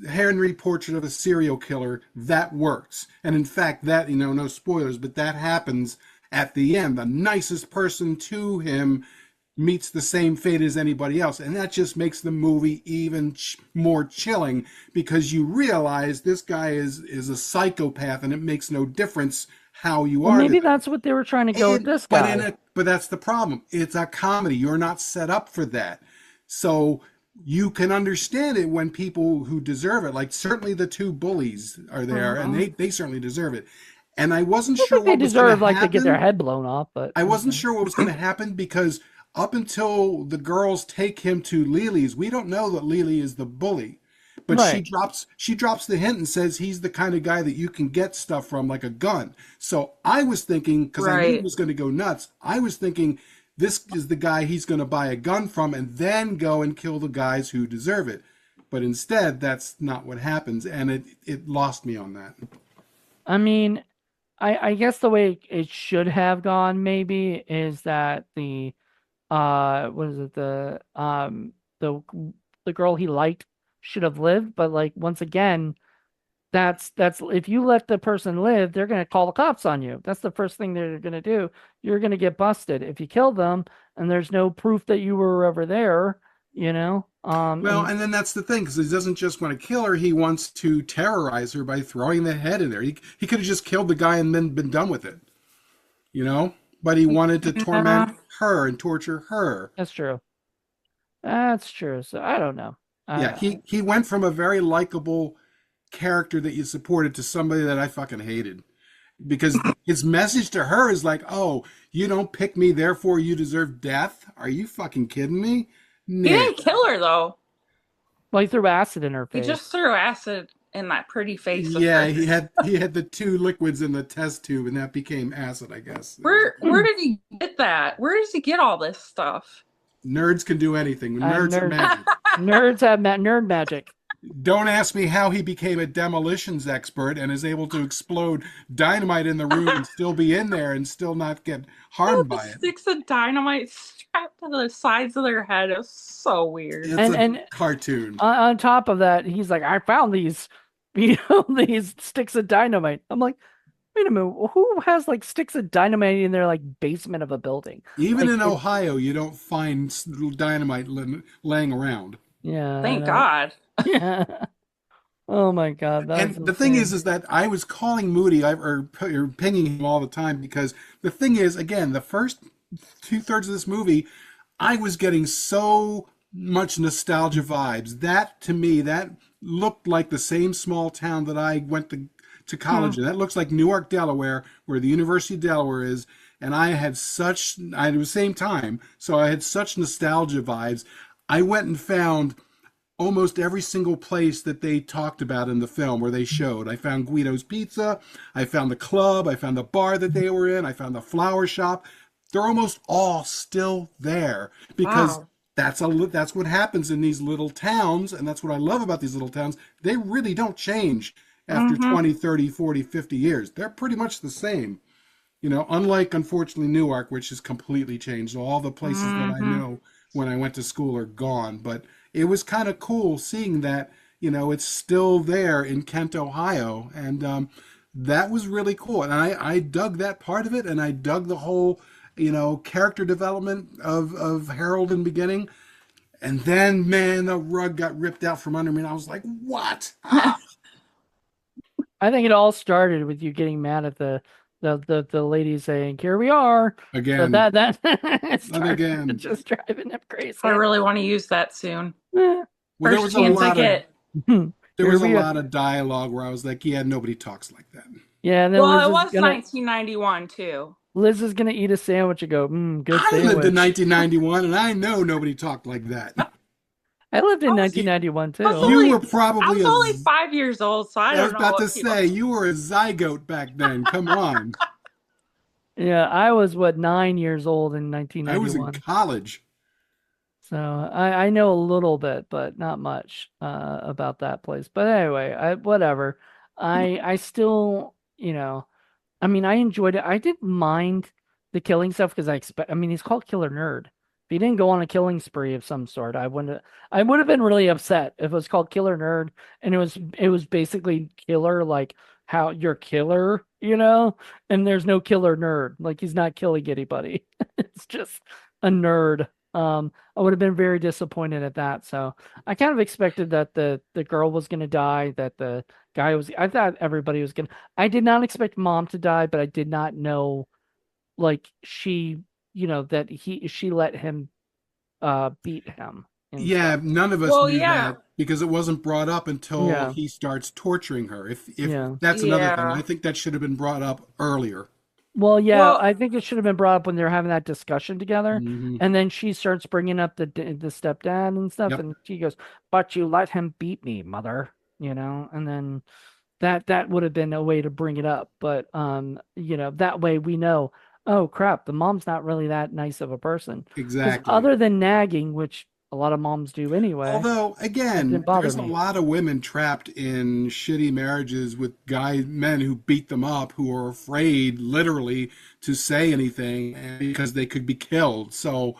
Henry portrait of a serial killer, that works. And in fact, that, no spoilers, but that happens at the end. The nicest person to him meets the same fate as anybody else. And that just makes the movie even more chilling because you realize this guy is a psychopath and it makes no difference how you Well, are to maybe them. that's what they were trying to go with this guy. But that's the problem. It's a comedy. You're not set up for that. So you can understand it when people who deserve it, like certainly the two bullies are there and Mhm. they certainly deserve it. And I wasn't I don't sure think they what was going to deserve like to get their happen. head blown off, but I wasn't okay. sure what was going to happen because up until the girls take him to Lily's, we don't know that Lily is the bully. But Right. she drops the hint and says he's the kind of guy that you can get stuff from like a gun. So I was thinking, because I knew he Right. was going to go nuts, I was thinking this is the guy he's going to buy a gun from and then go and kill the guys who deserve it. But instead, that's not what happens, and it lost me on that. I mean, I guess the way it should have gone maybe is that what is it, the girl he liked should have lived, but like once again, that's if you let the person live, they're gonna call the cops on you. That's the first thing they're gonna do. You're gonna get busted if you kill them, and there's no proof that you were ever there. Well, And and then that's the thing, because he doesn't just want to kill her; he wants to terrorize her by throwing the head in there. He could have just killed the guy and then been done with it, you know. But he wanted to torment Yeah. her and torture her. that's true. That's true. So I don't know. Yeah, Uh, he went from a very likable character that you supported to somebody that I fucking hated. Because his message to her is like, "Oh, you don't pick me, therefore you deserve death." Are you fucking kidding me? He No. didn't kill her though. well, he threw acid in her He face. just threw acid and that pretty face of Yeah, he hers. had he had the two liquids in the test tube, and that became acid, I guess. It was Where did he get that? Where does he get all this stuff? nerds can do anything. Nerds are Nerd magic. nerds have nerd magic. Don't ask me how he became a demolitions expert and is able to explode dynamite in the room and still be in there and still not get harmed The by it. sticks of dynamite strapped to the sides of their head is so weird. It's And a and cartoon. on top of that, he's like, I found these, these sticks of dynamite. I'm like, wait a minute, who has like sticks of dynamite in their like basement of a building? Even Like in it, Ohio, you don't find dynamite laying around. yeah, I Thank know. God. Yeah. Oh my God, that's And the thing insane. is that I was calling Moody or pinging him all the time because the thing is, again, the first two-thirds of this movie, I was getting so much nostalgia vibes. That to me, that looked like the same small town that I went to Hmm. college in. That looks like Newark, Delaware, where the University of Delaware is. And I had such, I at the same time, so I had such nostalgia vibes. I went and found almost every single place that they talked about in the film where they showed. I found Guido's Pizza, I found the club, I found the bar that they were in, I found the flower shop. They're almost all still there because Wow. that's what happens in these little towns, and that's what I love about these little towns. They really don't change after Mm-hmm. 20, 30, 40, 50 years. They're pretty much the same. Unlike unfortunately Newark, which has completely changed. All the places that I Mm-hmm. know when I went to school are gone. But it was kind of cool seeing that, it's still there in Kent, Ohio. And that was really cool. And I dug that part of it. And I dug the whole, character development of Harold in the beginning. And then, man, the rug got ripped out from under me. And I was like, what? Ah, I think it all started with you getting mad at the lady saying, "Here we are." So again, that it and started again. just driving him I crazy. really want to use that soon. Eh, Well, there First was a chance I lot of get. there Here was a we are. lot of dialogue where I was like, yeah, nobody talks like that. Yeah, and then Well, it was 1991 too. Liz is gonna eat a sandwich and go, good I lived in sandwich. 1991 and I know nobody talked like that. I lived I in was, 1991 I was too. You were only I probably was only 5 years old, so I I was don't know about to what people. say, you were a zygote back then. Come on. Yeah, I was what 9 years old in I was in 1991. college. So I know a little bit, but not much about that place. But anyway, whatever. I still, I mean, I enjoyed it. I didn't mind the killing stuff because I mean, he's called Killer Nerd. If he didn't go on a killing spree of some sort, I would have been really upset if it was called Killer Nerd and it was basically killer, like how you're killer, and there's no killer nerd. Like he's not killing anybody. It's just a nerd. I would have been very disappointed at that. So I kind of expected that the girl was gonna die, that the guy was. I thought everybody was gonna. I did not expect mom to die, but I did not know like that she let him beat him and Yeah, stuff. none of us Well, knew yeah, that because it wasn't brought up until Yeah, he starts torturing her. If yeah. that's another thing, I yeah. think that should have been brought up earlier. Well, yeah, Well, I think it should have been brought up when they were having that discussion together, Hmm. and then she starts bringing up the stepdad and stuff, Yep, and she goes, "But you let him beat me, mother," and then that would have been a way to bring it up, but that way we know, oh crap, the mom's not really that nice of a person, because exactly. other than nagging, which a lot of moms do anyway, Although, it again, didn't bother there's a me. lot of women trapped in shitty marriages with men who beat them up, who are afraid, literally, to say anything because they could be killed. So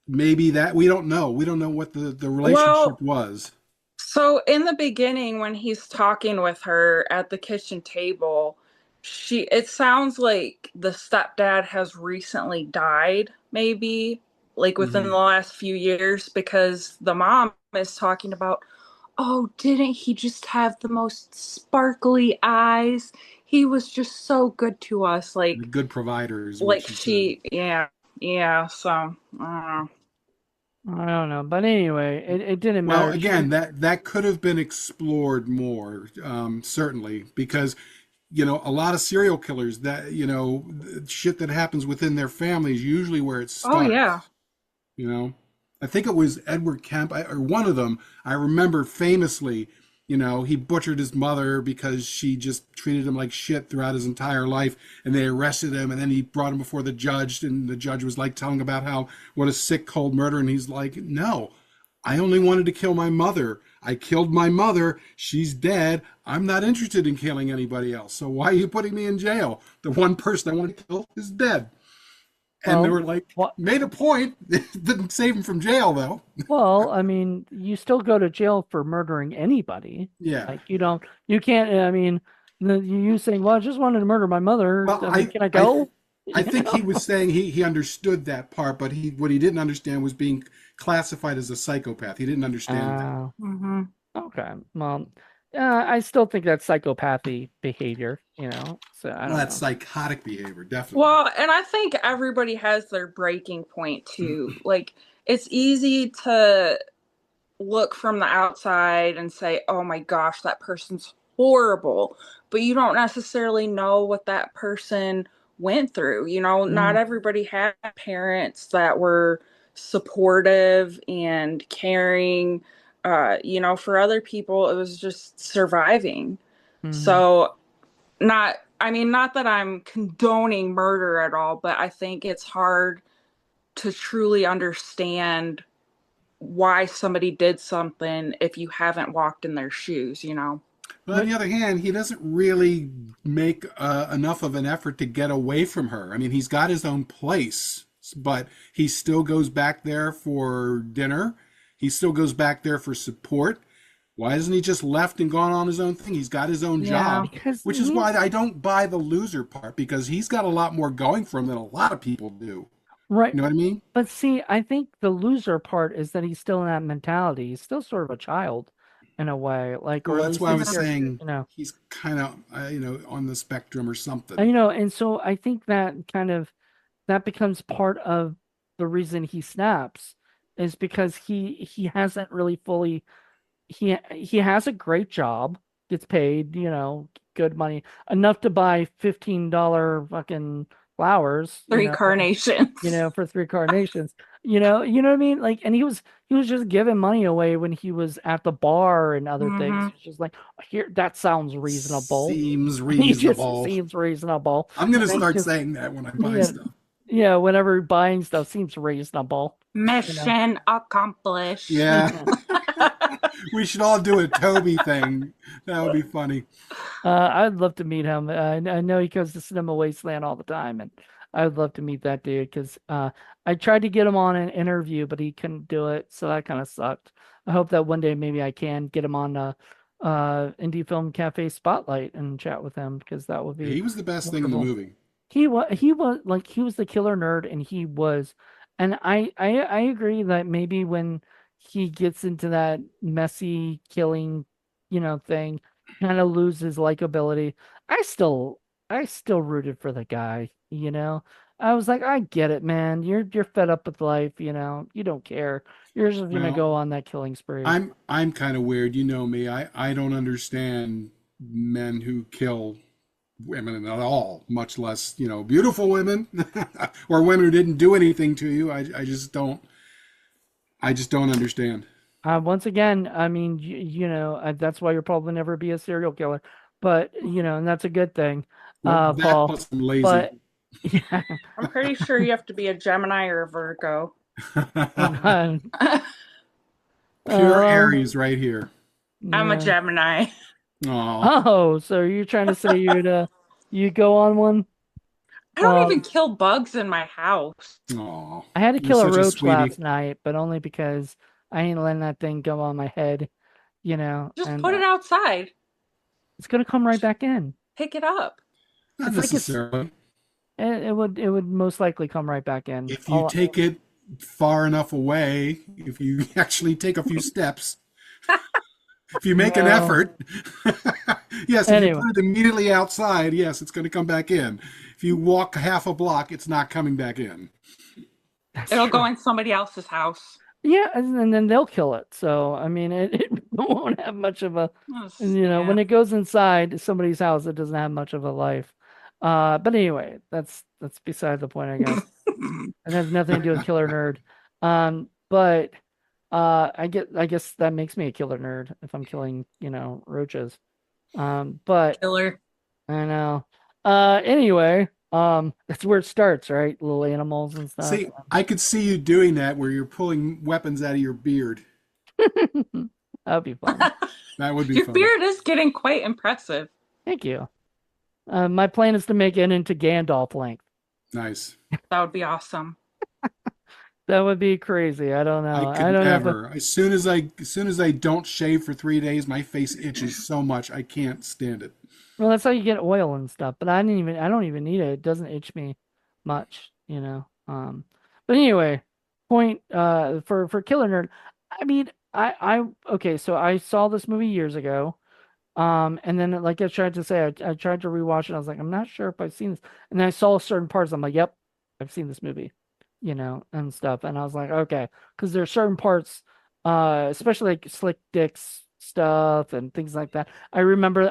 maybe that we don't know. We don't know what the relationship well, was. so in the beginning when he's talking with her at the kitchen table, it sounds like the stepdad has recently died, maybe like within the Hmm. last few years, because the mom is talking about, oh, didn't he just have the most sparkly eyes? He was just so good to us. The Like, good provider is what like she said. she, yeah, yeah. So, I don't know, but anyway, it didn't Well, matter. again, that could have been explored more, certainly, because a lot of serial killers that shit that happens within their families usually where it oh yeah. starts. You know, I think it was Edward Kemp or one of them. I remember famously You know, he butchered his mother because she just treated him like shit throughout his entire life, and they arrested him, and then he brought him before the judge, and the judge was like telling about how what a sick, cold murder, and he's like, no, I only wanted to kill my mother. I killed my mother. She's dead. I'm not interested in killing anybody else. So why are you putting me in jail? The one person I want to kill is dead. And they Well, were like, what? made a point. Didn't save him from jail, though. Well, I mean, you still go to jail for murdering anybody. Yeah. Like you can't. I mean, you saying, "Well, I just wanted to murder my mother." Well, I mean, can I I, go? I You think know? he was saying he understood that part, but what he didn't understand was being classified as a psychopath. He didn't understand that. Uh, Hmm. okay. Well, I still think that's psychopathy behavior. So I Well, don't that's know. psychotic behavior, definitely. Well, and I think everybody has their breaking point too. Like, it's easy to look from the outside and say, oh my gosh, that person's horrible. But you don't necessarily know what that person went through. Not Mm, everybody had parents that were supportive and caring. For other people, it was just surviving. mhm. So, I mean, not that I'm condoning murder at all, but I think it's hard to truly understand why somebody did something if you haven't walked in their shoes. But on But the other hand, he doesn't really make enough of an effort to get away from her. I mean, he's got his own place, but he still goes back there for dinner. He still goes back there for support. Why hasn't he just left and gone on his own thing? He's got his own Yeah. job, because which is why I don't buy the loser part because he's got a lot more going for him than a lot of people do. right. You know what I mean? But see, I think the loser part is that he's still in that mentality. He's still sort of a child in a way, like, Well, or at that's least why I his was character. saying he's kind of, on the spectrum or something. And so I think that becomes part of the reason he snaps is because he hasn't really fully he has a great job, gets paid, good money, enough to buy $15 fucking flowers, Three carnations. for three carnations. You know what I mean? Like, and he was just giving money away when he was at the bar and other things. Hmm. He's just like, here, that sounds reasonable. Seems He just reasonable. seems reasonable. I'm going And to then he start just, saying that when I buy yeah, stuff. yeah, whenever buying stuff seems reasonable, you know. Mission accomplished. Yeah, Yeah. we should all do a Toby thing. That would be funny. I'd love to meet him. I know he goes to Cinema Wasteland all the time, and I would love to meet that dude because I tried to get him on an interview, but he couldn't do it, so that kind of sucked. I hope that one day maybe I can get him on Indie Film Cafe Spotlight and chat with him because that would be He was the best thing in the wonderful. movie. He was the killer nerd, and I agree that maybe when he gets into that messy killing, thing, kind of loses likability. I still I still rooted for the guy, you know. I was like, I get it, man. You're fed up with life, you don't care. You're just gonna Well, go on that killing spree. I'm kind of weird. You know me. I don't understand men who kill women at all, much less, beautiful women or women who didn't do anything to you. I just don't understand. Once again, I mean, that's why you'll probably never be a serial killer. But, and that's a good thing, Well, that Paul. plus I'm lazy. But yeah, I'm pretty sure you have to be a Gemini or a Virgo. I'm Pure well, Aries right here. I'm a yeah. Gemini. Oh, Oh, so you're trying to say you go on one? I don't Well, even kill bugs in my house. oh, I had to you're kill a such a roach sweetie. last night, but only because I ain't letting that thing go on my head, Just and put it outside. it's gonna come right back in. Pick it up. Not It's like necessarily. it would most likely come right back in. If you take it far enough away, if you actually take a few steps, if you make an Well, effort, yes, if you anyway, put it immediately outside, yes, it's going to come back in. If you walk half a block, it's not coming back in. that's It'll go true. in somebody else's house. Yeah, and then they'll kill it. So I mean, it won't have much of a, Yeah. when it goes inside somebody's house, it doesn't have much of a life. But anyway, that's beside the point, I guess. It has nothing to do with Killer Nerd. But I guess that makes me a killer nerd if I'm killing, roaches. But Killer. I know. Anyway, that's where it starts, right? Little animals and stuff. See, I could see you doing that where you're pulling weapons out of your beard. That'd be fun. That would be Your fun. beard is getting quite impressive. Thank you. My plan is to make it into Gandalf length. Nice. That would be awesome. That would be crazy. I don't I know. I could don't know if never. As soon as I don't shave for 3 days, my face itches so much I can't stand it. well, that's how you get oil and stuff. But I don't even need it. It doesn't itch me much. But anyway, point for Killer Nerd. I mean, okay. So I saw this movie years ago. And then like I tried to say, I tried to rewatch it. I was like, I'm not sure if I've seen this. And then I saw certain parts. I'm like, yep, I've seen this movie, and stuff. And I was like, okay, because there are certain parts, especially like Slick Dick's stuff and things like that. I remember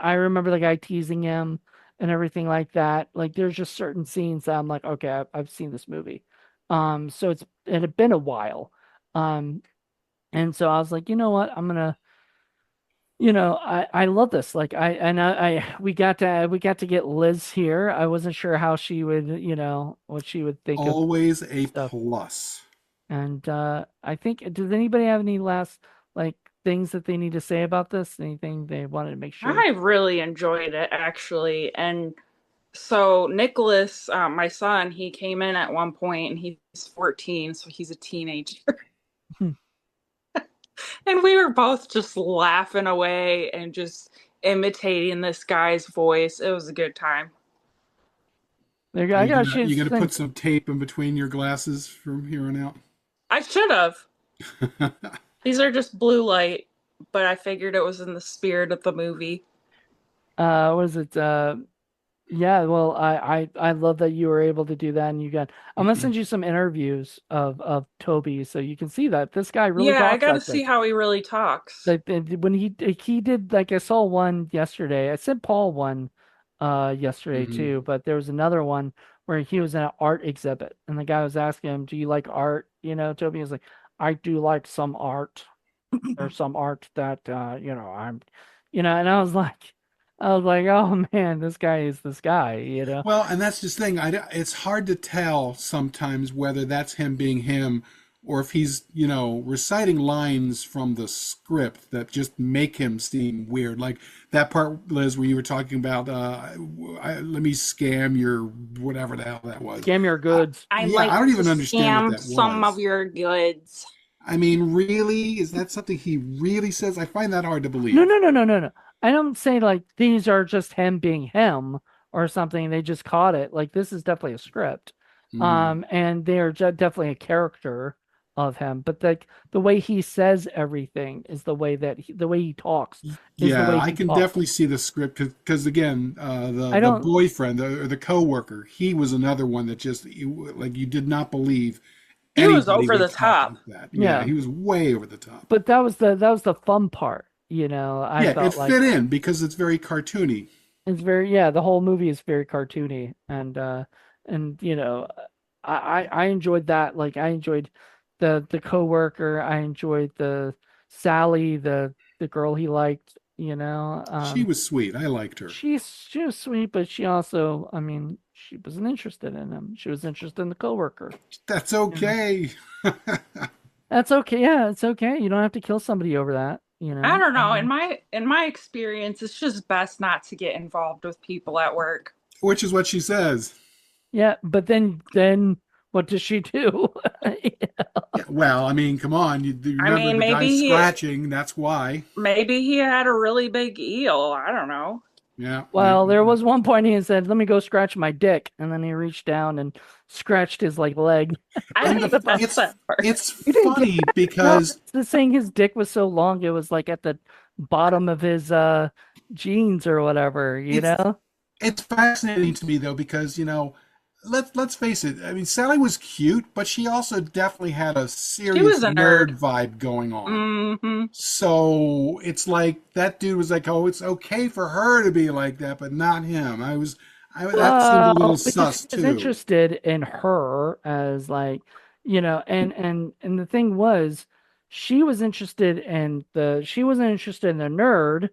the guy teasing him and everything like that. Like there's just certain scenes that I'm like, okay, I've seen this movie. So it had been a while. And so I was like, you know what, I'm gonna I love this. Like we got to get Liz here. I wasn't sure how she would, what she would think of Always a stuff. plus. And I think does anybody have any last like things that they need to say about this? Anything they wanted to make sure? I really enjoyed it actually. And so Nicholas, my son, he came in at one point and he's 14, so he's a teenager. Hmm. And we were both just laughing away and just imitating this guy's voice. It was a good time. There you go. Are I got to you change gonna thing. put some tape in between your glasses from here on I should have. out? These are just blue light, but I figured it was in the spirit of the movie. What is it? Yeah, well, I love that you were able to do that, and I'm gonna send you some interviews of Toby, so you can see that this guy really Yeah, I talks got to like see this. how he really talks. Like when he did, like I saw one yesterday. I sent Paul one yesterday Mhm. too, but there was another one where he was in an art exhibit, and the guy was asking him, "Do you like art?" Toby was like, "I do like some art. There's some art that and I was like, oh man, this guy is this guy. Well, and that's just the thing. It's hard to tell sometimes whether that's him being him or if he's, reciting lines from the script that just make him seem weird. Like that part, Liz, where you were talking about, let me scam your whatever the hell that was. Scam your goods. I'd Yeah, I like don't to even understand what scam that some of was. your goods. I mean, really? Is that something he really says? I find that hard to No, believe. no, no, no, no, no. I don't say like these are just him being him or something. They just caught it. Like this is definitely a script. Mm. And they are definitely a character of him. But the way he says everything is the way he talks is the Yeah, way I he can talks. definitely see the script because again, I the don't. boyfriend or the coworker, he was another one that just like you did not believe He was anybody over the would talk top. like that. Yeah, Yeah, he was way over the top. but that was the fun part. I Yeah, it felt like fit in because it's very cartoony. it's very yeah. The whole movie is very cartoony, and I enjoyed that. Like I enjoyed the coworker. I enjoyed the Sally, the girl he liked. She was sweet. I liked her. She was sweet, but she also, I mean, she wasn't interested in him. She was interested in the coworker. That's You know, okay. that's okay. Yeah, it's okay. You don't have to kill somebody over that. I don't know. In my experience, it's just best not to get involved with people at work. Which is what she says. Yeah, but then what does she do? Yeah, well, I mean, come on. You I remember mean, the guy scratching? That's why. maybe he had a really big eel. I don't know. Yeah, yeah. Well, there was one point he said, "Let me go scratch my dick," and then he reached down and scratched his like leg. I And didn't catch it's that part. it's You didn't get funny no, because the saying his dick was so long it was like at the bottom of his jeans or whatever. it's it's fascinating to me though because let's face it. I mean, Sally was cute, but she also definitely had a She serious was a nerd. nerd vibe going on. Hmm. So it's like that dude was like, oh, it's okay for her to be like that, but not him. That seemed a little Well, because sus he was too. interested in her as like, and the thing was, she was interested in she wasn't interested in the nerd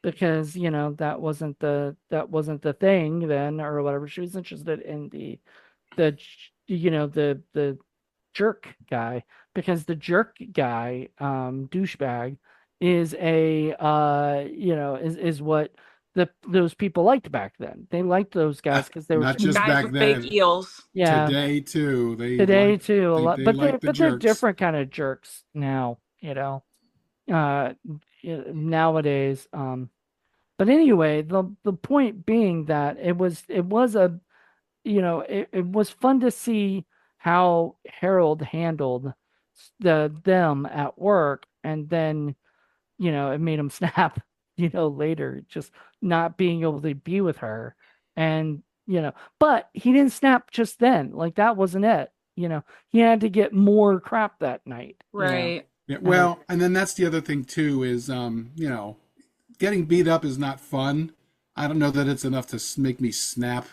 because, that wasn't the thing then or whatever. She was interested in the the jerk guy because the jerk guy, douchebag, is a is what those people liked back then. They liked those guys because they were Not just Guys back with fake then. eels. yeah, Today too, today too a lot, they but like the they're jerks. different kind of jerks now, uh nowadays. But anyway, the point being that it was a it was fun to see how Harold handled them at work, and then it made him snap, later, just not being able to be with her, and but he didn't snap just then. Like that wasn't it. He had to get more crap that night. Right. Yeah, And well, and then that's the other thing too is getting beat up is not fun. I don't know that it's enough to make me snap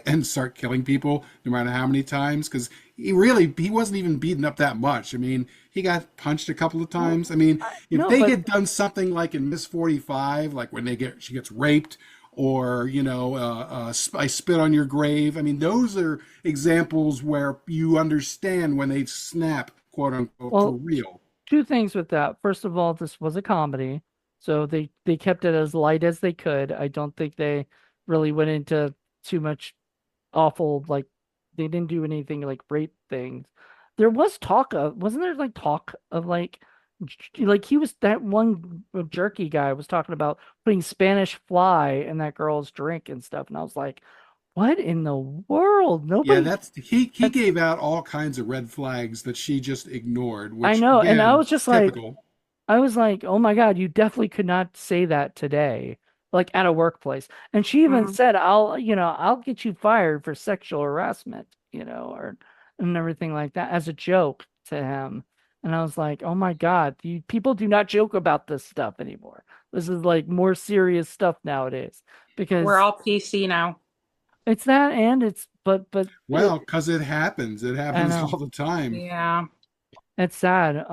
and start killing people, no matter how many times. Because he wasn't even beaten up that much. I mean, he got punched a couple of well, times. I mean, if no, they but had done something like in Miss 45, like when she gets raped, or I spit on your grave. I mean, those are examples where you understand when they snap, quote unquote, for well, real. two things with that. First of all, this was a comedy, so they kept it as light as they could. I don't think they really went into too much awful, like they didn't do anything like rape things. There was talk of, wasn't there like talk of like he was that one jerky guy was talking about putting Spanish fly in that girl's drink and stuff, and I was like, what in the world? Yeah, Nobody. that's he gave out all kinds of red flags that she just ignored, I which know, and again, typical. I was like, oh my God, you definitely could not say that today, like at a workplace. And she even Mhm. said, I'll get you fired for sexual harassment, or and everything like that as a joke to him. And I was like, oh my God, people do not joke about this stuff anymore. This is like more serious stuff nowadays We're because all PC now. it's that and but Well, because it happens. It I happens know. all the time. Yeah. It's sad,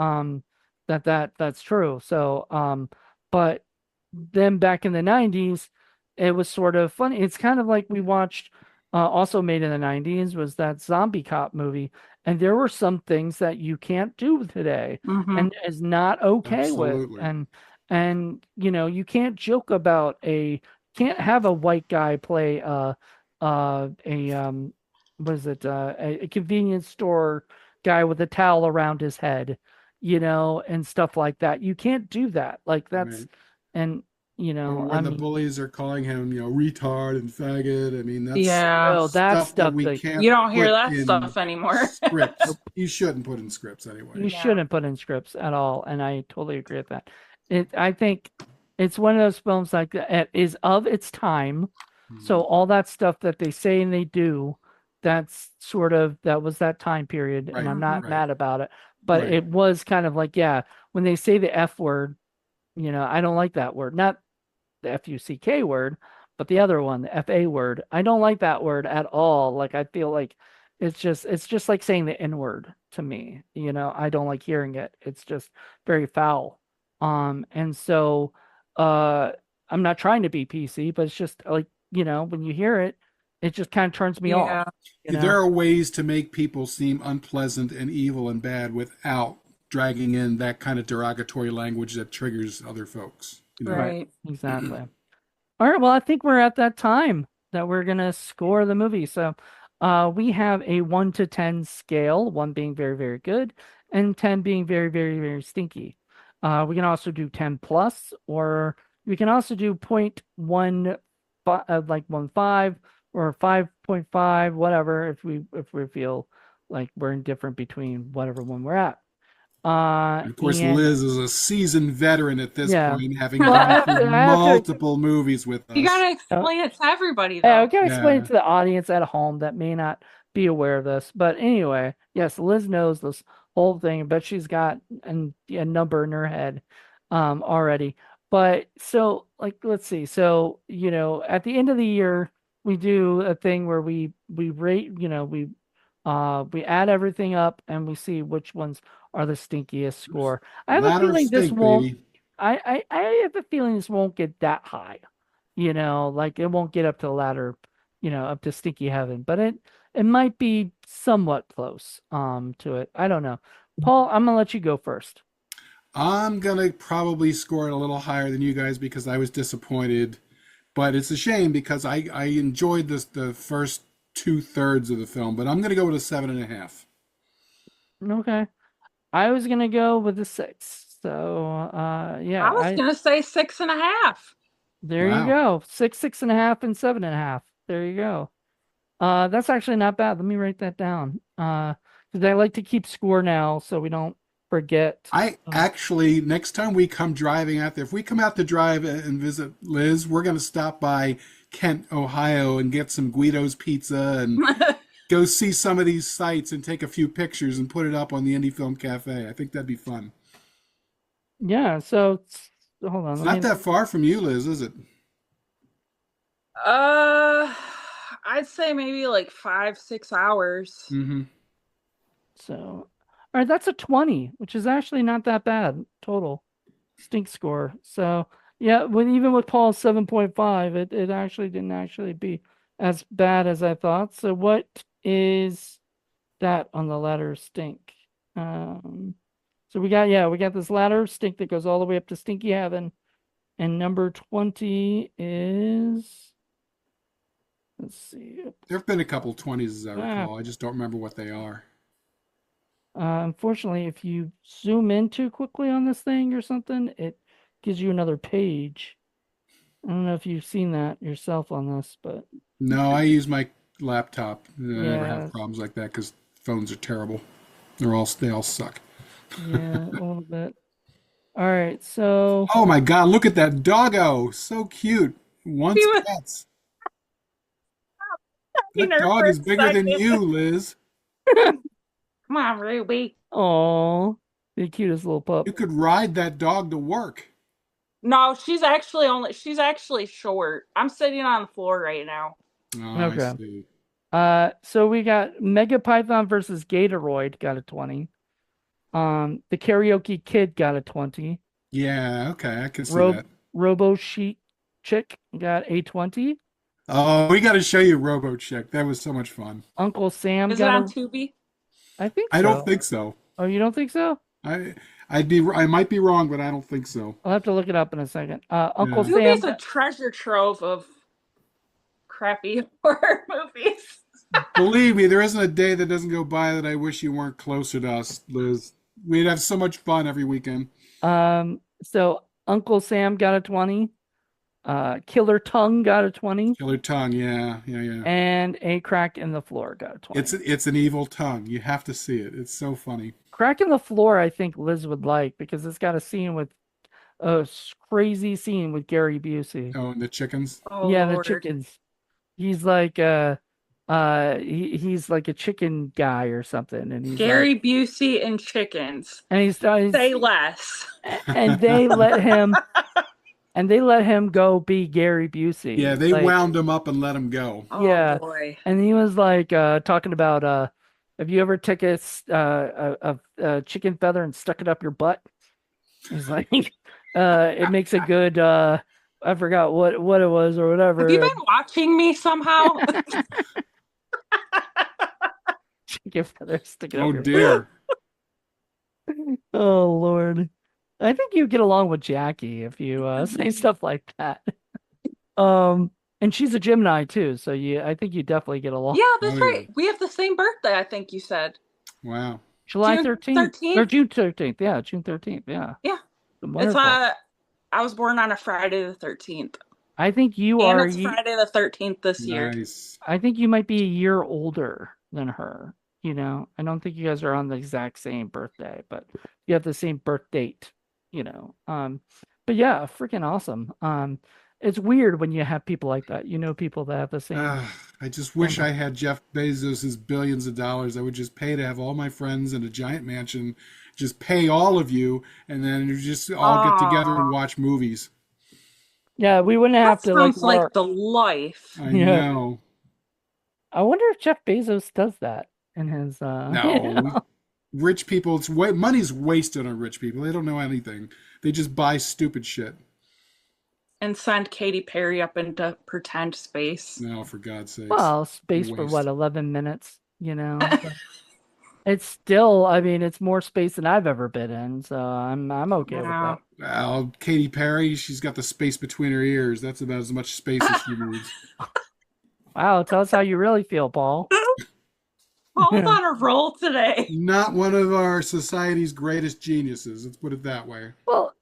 that's true. So, but then back in the 90s, it was sort of funny. It's kind of like we watched, also made in the 90s, was that Zombie Cop movie, and there were some things that you can't do today Hmm. and is not okay with. Absolutely. And you can't joke about can't have a white guy play a what is it, a convenience store guy with a towel around his head, and stuff like that. You can't do that. Like that's, Right. and Or I when the mean, bullies are calling him, retard and faggot. I mean, that's Yeah. that's stuff that stuff we that can't You don't hear put that in stuff anymore. scripts. nope, You shouldn't put in scripts anyway. you Yeah. shouldn't put in scripts at all. And I totally agree with that. I think it's one of those films like that is of its time. So Mhm. all that stuff that they say and they do, that was that time period, and Right, I'm Hmm. not right, mad about it. But right. it was kind of like, yeah, when they say the F word, I don't like that word. Not the FUCK word, but the other one, the FA word. I don't like that word at all. Like I feel like it's just like saying the N word to me. I don't like hearing it. It's just very foul. And so uh I'm not trying to be PC, but it's just like, when you hear it, it just kind of turns me off, Yeah. you There know. are ways to make people seem unpleasant and evil and bad without dragging in that kind of derogatory language that triggers other folks. Right. Right. Exactly. All right, well, I think we're at that time that we're gonna score the movie. So, we have a 1 to 10 scale, one being very, very good, and 10 being very, very, very stinky. We can also do 10 plus, or we can also do point one, like 1.5 or 5.5, whatever, if we feel like we're indifferent between whatever one we're at. And of course, And Liz is a seasoned veteran at this yeah, point, having well, gone through I have to. multiple movies with You us. gotta explain it to everybody Yeah, we though. can explain it Yeah. to the audience at home that may not be aware of this. But anyway, yes, Liz knows this whole thing, but she's got a number in her head already. But so, like, let's see. So, at the end of the year, we do a thing where we rate, we We add everything up and we see which ones are the stinkiest score. I have a Ladder of feeling this stink, won't. baby. I have a feeling this won't get that high. Like it won't get up to the ladder, up to stinky heaven, but it might be somewhat close to it. I don't know. Paul, I'm gonna let you go first. I'm gonna probably score it a little higher than you guys because I was disappointed. But it's a shame because I enjoyed the first 2/3 of the film. But I'm gonna go with a 7.5. Okay. I was gonna go with the 6. So I yeah, was I gonna say 6.5. there you Wow. go. 6, 6.5, and 7.5. There you go. That's actually not bad. Let me write that down. Because I like to keep score now so we don't forget. I actually, next time we come driving out there, if we come out to drive and visit Liz, we're going to stop by Kent, Ohio and get some Guido's pizza and go see some of these sites and take a few pictures and put it up on the Indie Film Cafe. I think that'd be fun. Yeah, so hold on, It's let not me. that far from you, Liz, is it? uh, I'd say maybe like 5, 6 hours. Mm-hmm. So, all right, that's a 20, which is actually not that bad total stink score. So, yeah, even with Paul's 7.5, it actually didn't actually be as bad as I thought. So, what is that on the ladder of stink? Um, so we got this ladder of stink that goes all the way up to stinky heaven, and number 20 is, let's see, There have been a couple 20s, as I ah, recall. I just don't remember what they are. Unfortunately, if you zoom in too quickly on this thing or something, it gives you another page. I don't know if you've seen that yourself on this, but No, I use my laptop. I never have yeah, problems like that because phones are terrible. They all suck. yeah, a little bit. All right, so Oh my God, look at that doggo. So cute. He Wants was pets. talking That her dog for a is bigger than second. you, Liz. Come on, Ruby. oh, the cutest little pup. You could ride that dog to work. No, she's actually short. I'm sitting on the floor right now. Oh, I Okay. see. So we got Mega Python versus Gatoroid got a 20. The Karaoke Kid got a 20. Yeah, okay, I can see Rob that. Robo Sheet Chick got a 20. Oh, we got to show you RoboCheck. That was so much fun. Uncle Sam Is it got on a, Tubi? I think I don't so. think so. Oh, you don't think so? I I might be wrong, but I don't think so. I'll have to look it up in a second. Uncle Yeah. Sam Tubi's a got, treasure trove of crappy horror movies. Believe me, there isn't a day that doesn't go by that I wish you weren't closer to us, Liz. We'd have so much fun every weekend. so Uncle Sam got a 20. Killer Tongue got a 20. Killer tongue, yeah, yeah, yeah. And A Crack in the Floor got a It's 20. an evil tongue. You have to see it. It's so funny. Crack in the Floor, I think Liz would like because it's got a scene with a crazy scene with Gary Busey. Oh, and the chickens. Oh Yeah, the Lord. chickens. He's like he's like a chicken guy or something, and he's like, Gary Busey and chickens. and Say less. and they let him go be Gary Yeah, Busey. they Like, wound him up and let him go. Oh yeah, boy. and he was like talking about have you ever took a chicken feather and stuck it up your butt? He's like, it makes a good I forgot what it was or Have you whatever. been watching me somehow? Chicken feather, stick it up Oh your butt. dear. Oh Lord. I think you get along with Jackie if you say stuff like that. Um, and she's a Gemini too, so I think you definitely get along. Yeah, Oh that's yeah. right. We have the same birthday, I think you said. Wow. July June 13th or 13th? June 13th. Yeah, June 13th. Yeah. Yeah. It's Wonderful. I was born on a Friday the 13th. I think you And are it's Friday the 13th this year. Nice. I think you might be a year older than her. I don't think you guys are on the exact same birthday, but you have the same birth date, you know. But yeah, freaking awesome. It's weird when you have people like that. People that have the same I just same wish I birth. had Jeff Bezos's billions of dollars. I would just pay to have all my friends in a giant mansion, just pay all of you, and then you just all get together and Aw, watch movies. Yeah, we wouldn't have that to like sounds like work. the life. I Yeah. know. I wonder if Jeff Bezos does that. in his No, rich people. Money's wasted on rich people. They don't know anything. They just buy stupid shit. And send Katy Perry up into pretend space. No, for God's sakes, well, what a space for what, waste. 11 minutes, you know. But it's still, I mean, it's more space than I've ever been in, so I'm okay with Yeah. that. Well, Katy Perry, she's got the space between her ears. That's about as much space as she needs. Wow, tell us how you really feel, Paul. Paul's on a roll today. Not one of our society's greatest geniuses. Let's put it that way. Well,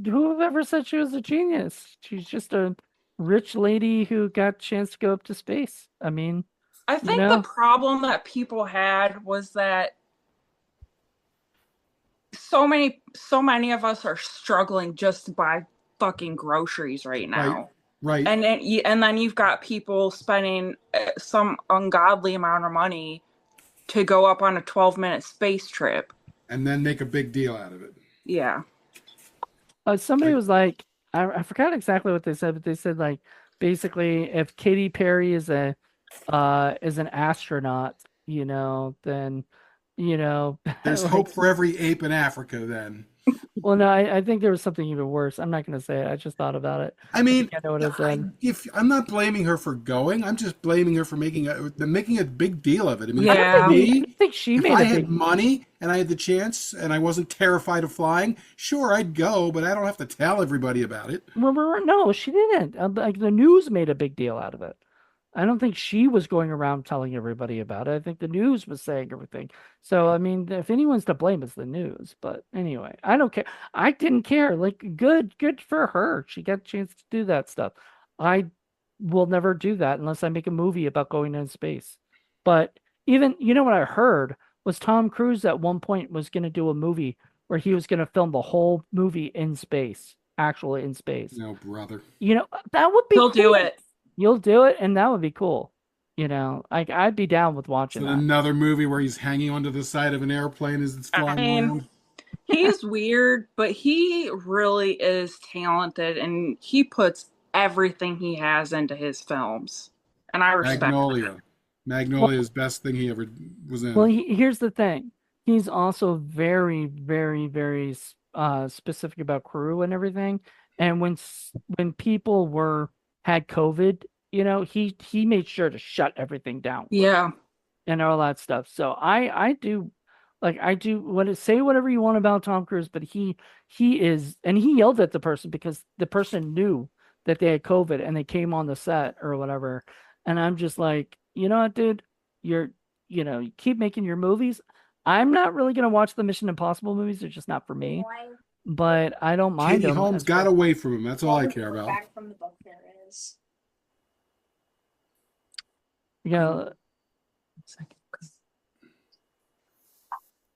who ever said she was a genius? She's just a rich lady who got a chance to go up to space. I mean, I you think the know, problem that people had was that so many of us are struggling just to buy fucking groceries right Right, now. right. And then you've got people spending some ungodly amount of money to go up on a 12-minute space trip. And then make a big deal out of it. Yeah. somebody Like, was like, I forgot exactly what they said, but they said like basically if Katy Perry is an astronaut, then there's hope like for every ape in Africa then. well no, I think there was something even worse. I'm not gonna say it. I just thought about it. I I mean, think I know what I said. if I'm not blaming her for going, I'm just blaming her for making a big deal of it. I mean, if it was Yeah. I me, don't think she if made I a had big money and I had the chance and I wasn't terrified of flying, sure, I'd go, but I don't have to tell everybody about it. no, she didn't. Like the news made a big deal out of it. I don't think she was going around telling everybody about it. I think the news was saying everything. So, I mean, if anyone's to blame, it's the news. But anyway, I don't care. I didn't care. Like, good for her. She got a chance to do that stuff. I will never do that unless I make a movie about going into space. But even, what I heard was Tom Cruise at one point was going to do a movie where he was going to film the whole movie in space, actually in space. No, brother. That would be He'll do cool. it. You'll do it, and that would be cool. Like I'd be down with So watching that. another movie where he's hanging onto the side of an airplane as it's I flying mean, around. he's weird, but he really is talented and he puts everything he has into his films. And I respect that. Magnolia. Magnolia Well, is best thing he ever was well, in. here's the thing. He's also very, very, very specific about crew and everything. And when people had COVID, he made sure to shut everything down Yeah. and all that stuff. So I do like I do what say whatever you want about Tom Cruise, but he is and he yelled at the person because the person knew that they had COVID and they came on the set or whatever. And I'm just like, you know what, dude? You're you keep making your movies. I'm not really gonna watch the Mission Impossible movies, they're just not for me. But I don't mind Katie them Holmes as got well. away from him. That's all I care about. Back from the book there is. Yeah.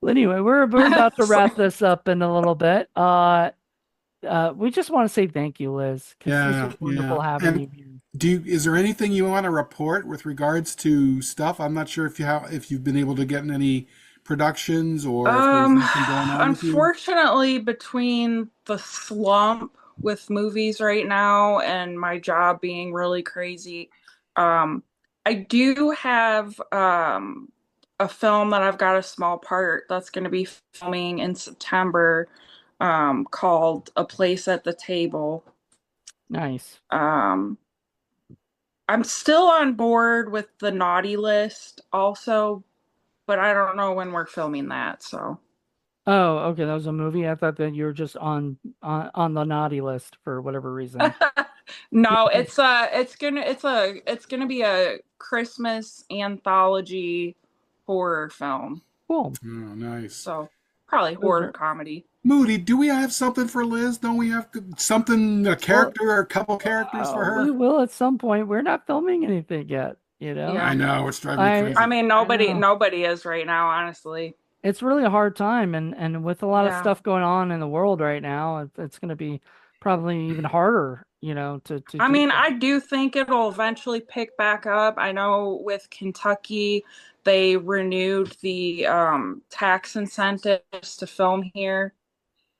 Well, anyway, we're about to wrap this up in a little bit. We just want to say thank you, Liz, because this Yeah, was yeah. wonderful having And you here. is there anything you want to report with regards to stuff? I'm not sure if you've been able to get in any productions or if there's anything going on with you. Unfortunately, between the slump with movies right now and my job being really crazy, um, I do have a film that I've got a small part that's going to be filming in September, called A Place at the Table. Nice. Um, I'm still on board with the naughty list also, but I don't know when we're filming that, so. Oh, okay, that was a movie. I thought that you were just on the naughty list for whatever reason. No, it's gonna be a Christmas anthology horror film. Cool. Oh, nice. So probably Those horror are- comedy. Moody, do we have something for Liz? Don't we have something, a character or a couple characters for We her? will at some point. We're not filming anything yet, Yeah. I know, it's driving me I crazy. I mean, I know. nobody is right now, honestly. It's really a hard time, and with a lot of Yeah. stuff going on in the world right now, it's going to be probably even harder, to I do mean, that. I do think it'll eventually pick back up. I know with Kentucky, they renewed the tax incentives to film here.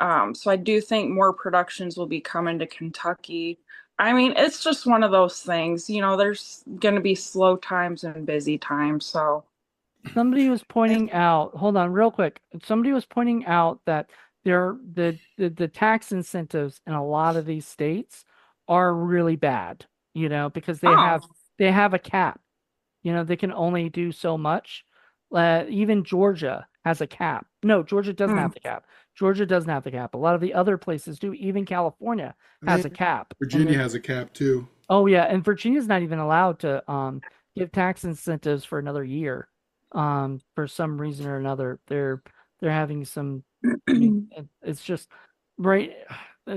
So I do think more productions will be coming to Kentucky. I mean, it's just one of those things, there's going to be slow times and busy times. So Somebody was And pointing out, hold on real quick. Somebody was pointing out that the tax incentives in a lot of these states are really bad, because oh, they have a cap. They can only do so much. Even Georgia has a cap. No, Georgia doesn't hmm. have the cap. Georgia doesn't have the cap. A lot of the other places do. Even California I has a think cap. And Virginia then, has a cap too. oh yeah, and Virginia's not even allowed to give tax incentives for another year. For some reason or another, they're having some. I mean, it's just right.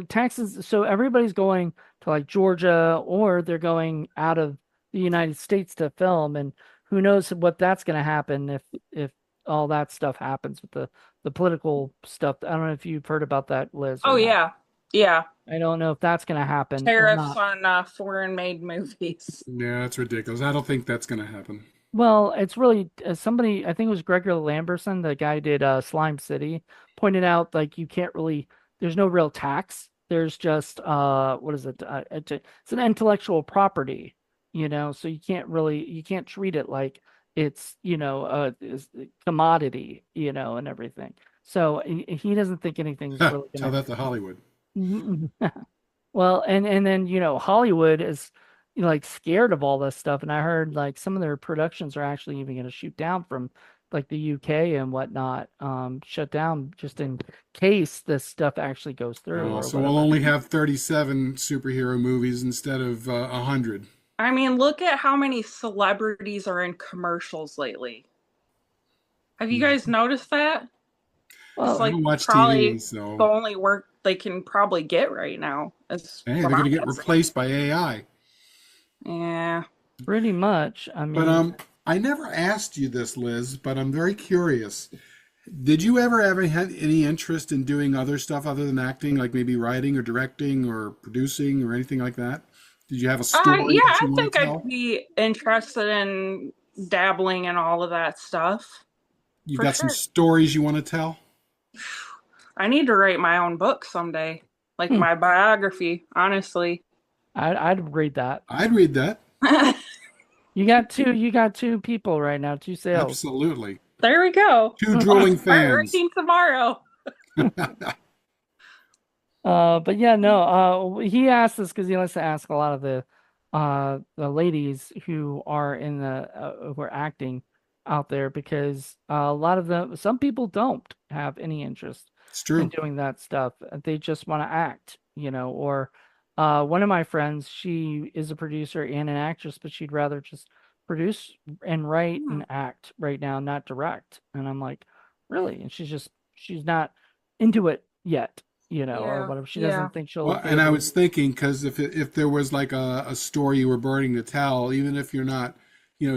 Taxes. So everybody's going to like Georgia, or they're going out of the United States to film, and who knows what that's going to happen if all that stuff happens with the political stuff. I don't know if you've heard about that, Liz, or Oh not. yeah, yeah. I don't know if that's going to happen or Tariffs not. on foreign-made movies. Yeah, that's ridiculous. I don't think that's going to happen. Well, it's really somebody, I think it was Gregor Lamberson, the guy who did Slime City, pointed out like you can't really, there's no real tax. There's just what is it? It's an intellectual property, so you can't treat it like it's, is a commodity, and everything. So he doesn't think anything's really Tell gonna. that to Hollywood. Well, and then Hollywood is like scared of all this stuff, and I heard like some of their productions are actually even going to shoot down from like the UK and whatnot, shut down just in case this stuff actually goes through Oh, or so we'll whatever. only have 37 superhero movies instead of 100. I mean, look at how many celebrities are in commercials lately. Have you guys noticed that? It's Well, I like don't watch TV, probably the so only work they can probably get right now, is hey, what they're going to I'm get guessing. replaced by AI. Yeah. pretty much. I But mean, I never asked you this, Liz, but I'm very curious. Did you ever have any interest in doing other stuff other than acting, like maybe writing or directing or producing or anything like that? Did you have a story Yeah, that I you want think to I'd tell? be interested in dabbling in all of that stuff You for got some sure. stories you want to tell? I need to write my own book someday, like hmm, my biography, honestly. I'd read that. I'd read that. You got two people right now, two sales. Absolutely. There we go. Two I'll drooling start fans. writing tomorrow. But yeah, no, he asked this because he likes to ask a lot of the ladies who are in the who are acting out there because a lot of them, some people don't have any interest It's in true. doing that stuff. They just want to act, or one of my friends, she is a producer and an actress, but she'd rather just produce and write Hmm. and act right now, not direct. And I'm like, really? And she's not into it yet, or Yeah, whatever. She yeah, doesn't think she'll Well, be and I able to. was thinking because if there was like a story you were burning to tell, even if you're not,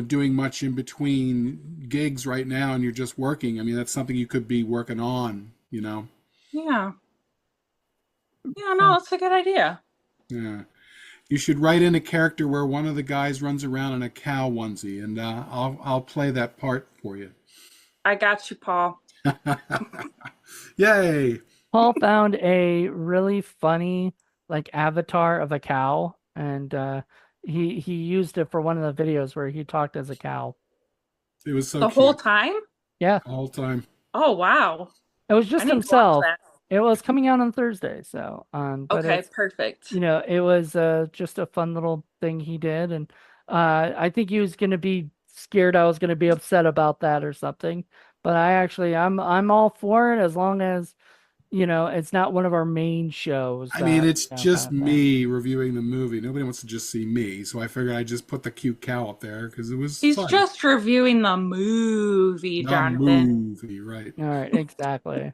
doing much in between gigs right now and you're just working, I mean, that's something you could be working on. yeah. Yeah, no, So that's a good idea. Yeah. You should write in a character where one of the guys runs around in a cow onesie, and I'll play that part for you. I got you, Paul. Yay! Paul found a really funny like avatar of a cow, and he used it for one of the videos where he talked as a cow. It was so The whole cute time? Yeah, all the time. Oh, wow. it was I just need to watch himself. that. It was coming out on Thursday, so but Okay, it's perfect. it was just a fun little thing he did, and I think he was gonna be scared I was gonna be upset about that or something. But I'm all for it as long as it's not one of our main shows I mean, that, it's kind just of thing. me reviewing the movie. Nobody wants to just see me, so I figured I'd just put the cute cow up there because it was He's fun. just reviewing the movie, The Jonathan. movie, right? All right, exactly.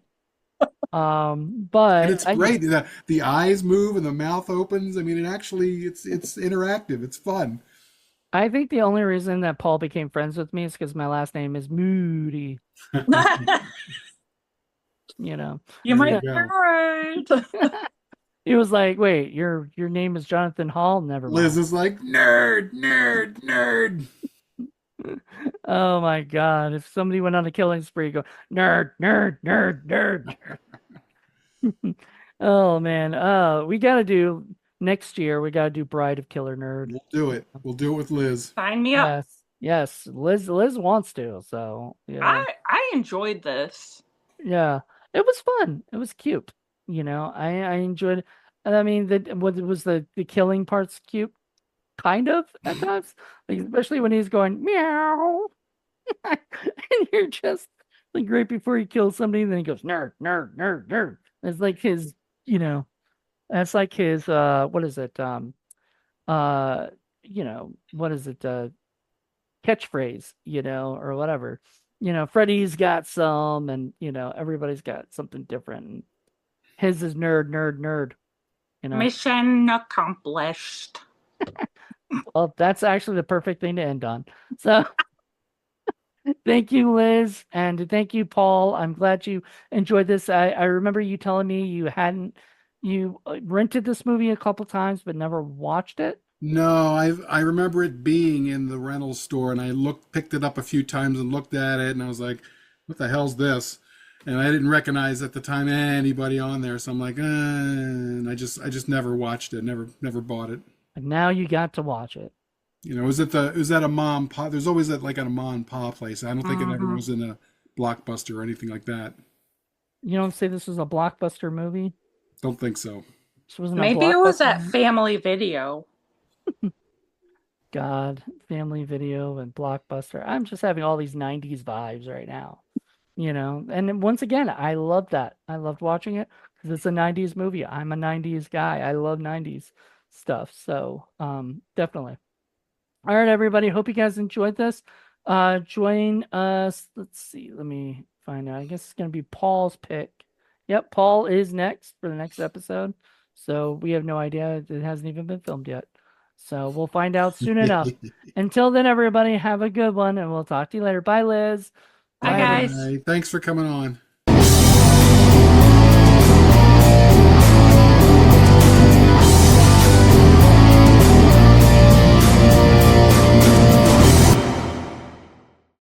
And But it's great. The eyes move and the mouth opens. I mean, it's interactive. It's fun. I think the only reason that Paul became friends with me is because my last name is Moody, you know. You There might you be go. right. He was like, "Wait, your name is Jonathan Hall? Never Liz mind." is like, nerd, nerd, nerd. Oh my God. If somebody went on a killing spree, go nerd, nerd, nerd, nerd. Oh man. We gotta do next year, we gotta do Bride of Killer Nerd. We'll do it. We'll do it with Liz. Sign me up. Yes. Yes, Liz wants to. So yeah, I enjoyed this. yeah, it was fun. It was cute. I enjoyed. And I mean, what was the killing parts cute? Kind of at times, like, especially when he's going meow, and you're just like right before he kills somebody, and then he goes nerd, nerd, nerd, nerd. It's like his, you know, that's like his what is it? Uh, what is it? Catchphrase, or whatever. Freddy's got some, and everybody's got something different. And his is nerd, nerd, nerd. You know. Mission accomplished. Well, that's actually the perfect thing to end on. So thank you, Liz, and thank you, Paul. I'm glad you enjoyed this. I remember you telling me you rented this movie a couple times but never watched it. No, I remember it being in the rental store, and I picked it up a few times and looked at it, and I was like, "What the hell's this?" And I didn't recognize at the time anybody on there, so I'm like, and I just never watched it, never bought it. And now you got to watch it. Was that a mom and pop? There's always that like at a mom and pop place. I don't think it ever Mhm. was in a Blockbuster or anything like that. You don't say this was a blockbuster movie? Don't think so. This wasn't a Maybe it was blockbuster at movie? Family Video. God, Family Video and Blockbuster. I'm just having all these 90s vibes right now. And then once again, I love that. I loved watching it because it's a 90s movie. I'm a 90s guy. I love 90s stuff. So, definitely. All right, everybody. Hope you guys enjoyed this. Join us. Let's see. Let me find out. I guess it's going to be Paul's pick. Yep, Paul is next for the next episode. So we have no idea. It hasn't even been filmed yet. So we'll find out soon enough. Until then, everybody, have a good one, and we'll talk to you later. Bye, Liz. Bye, Bye, everybody. guys. Bye. Thanks for coming on.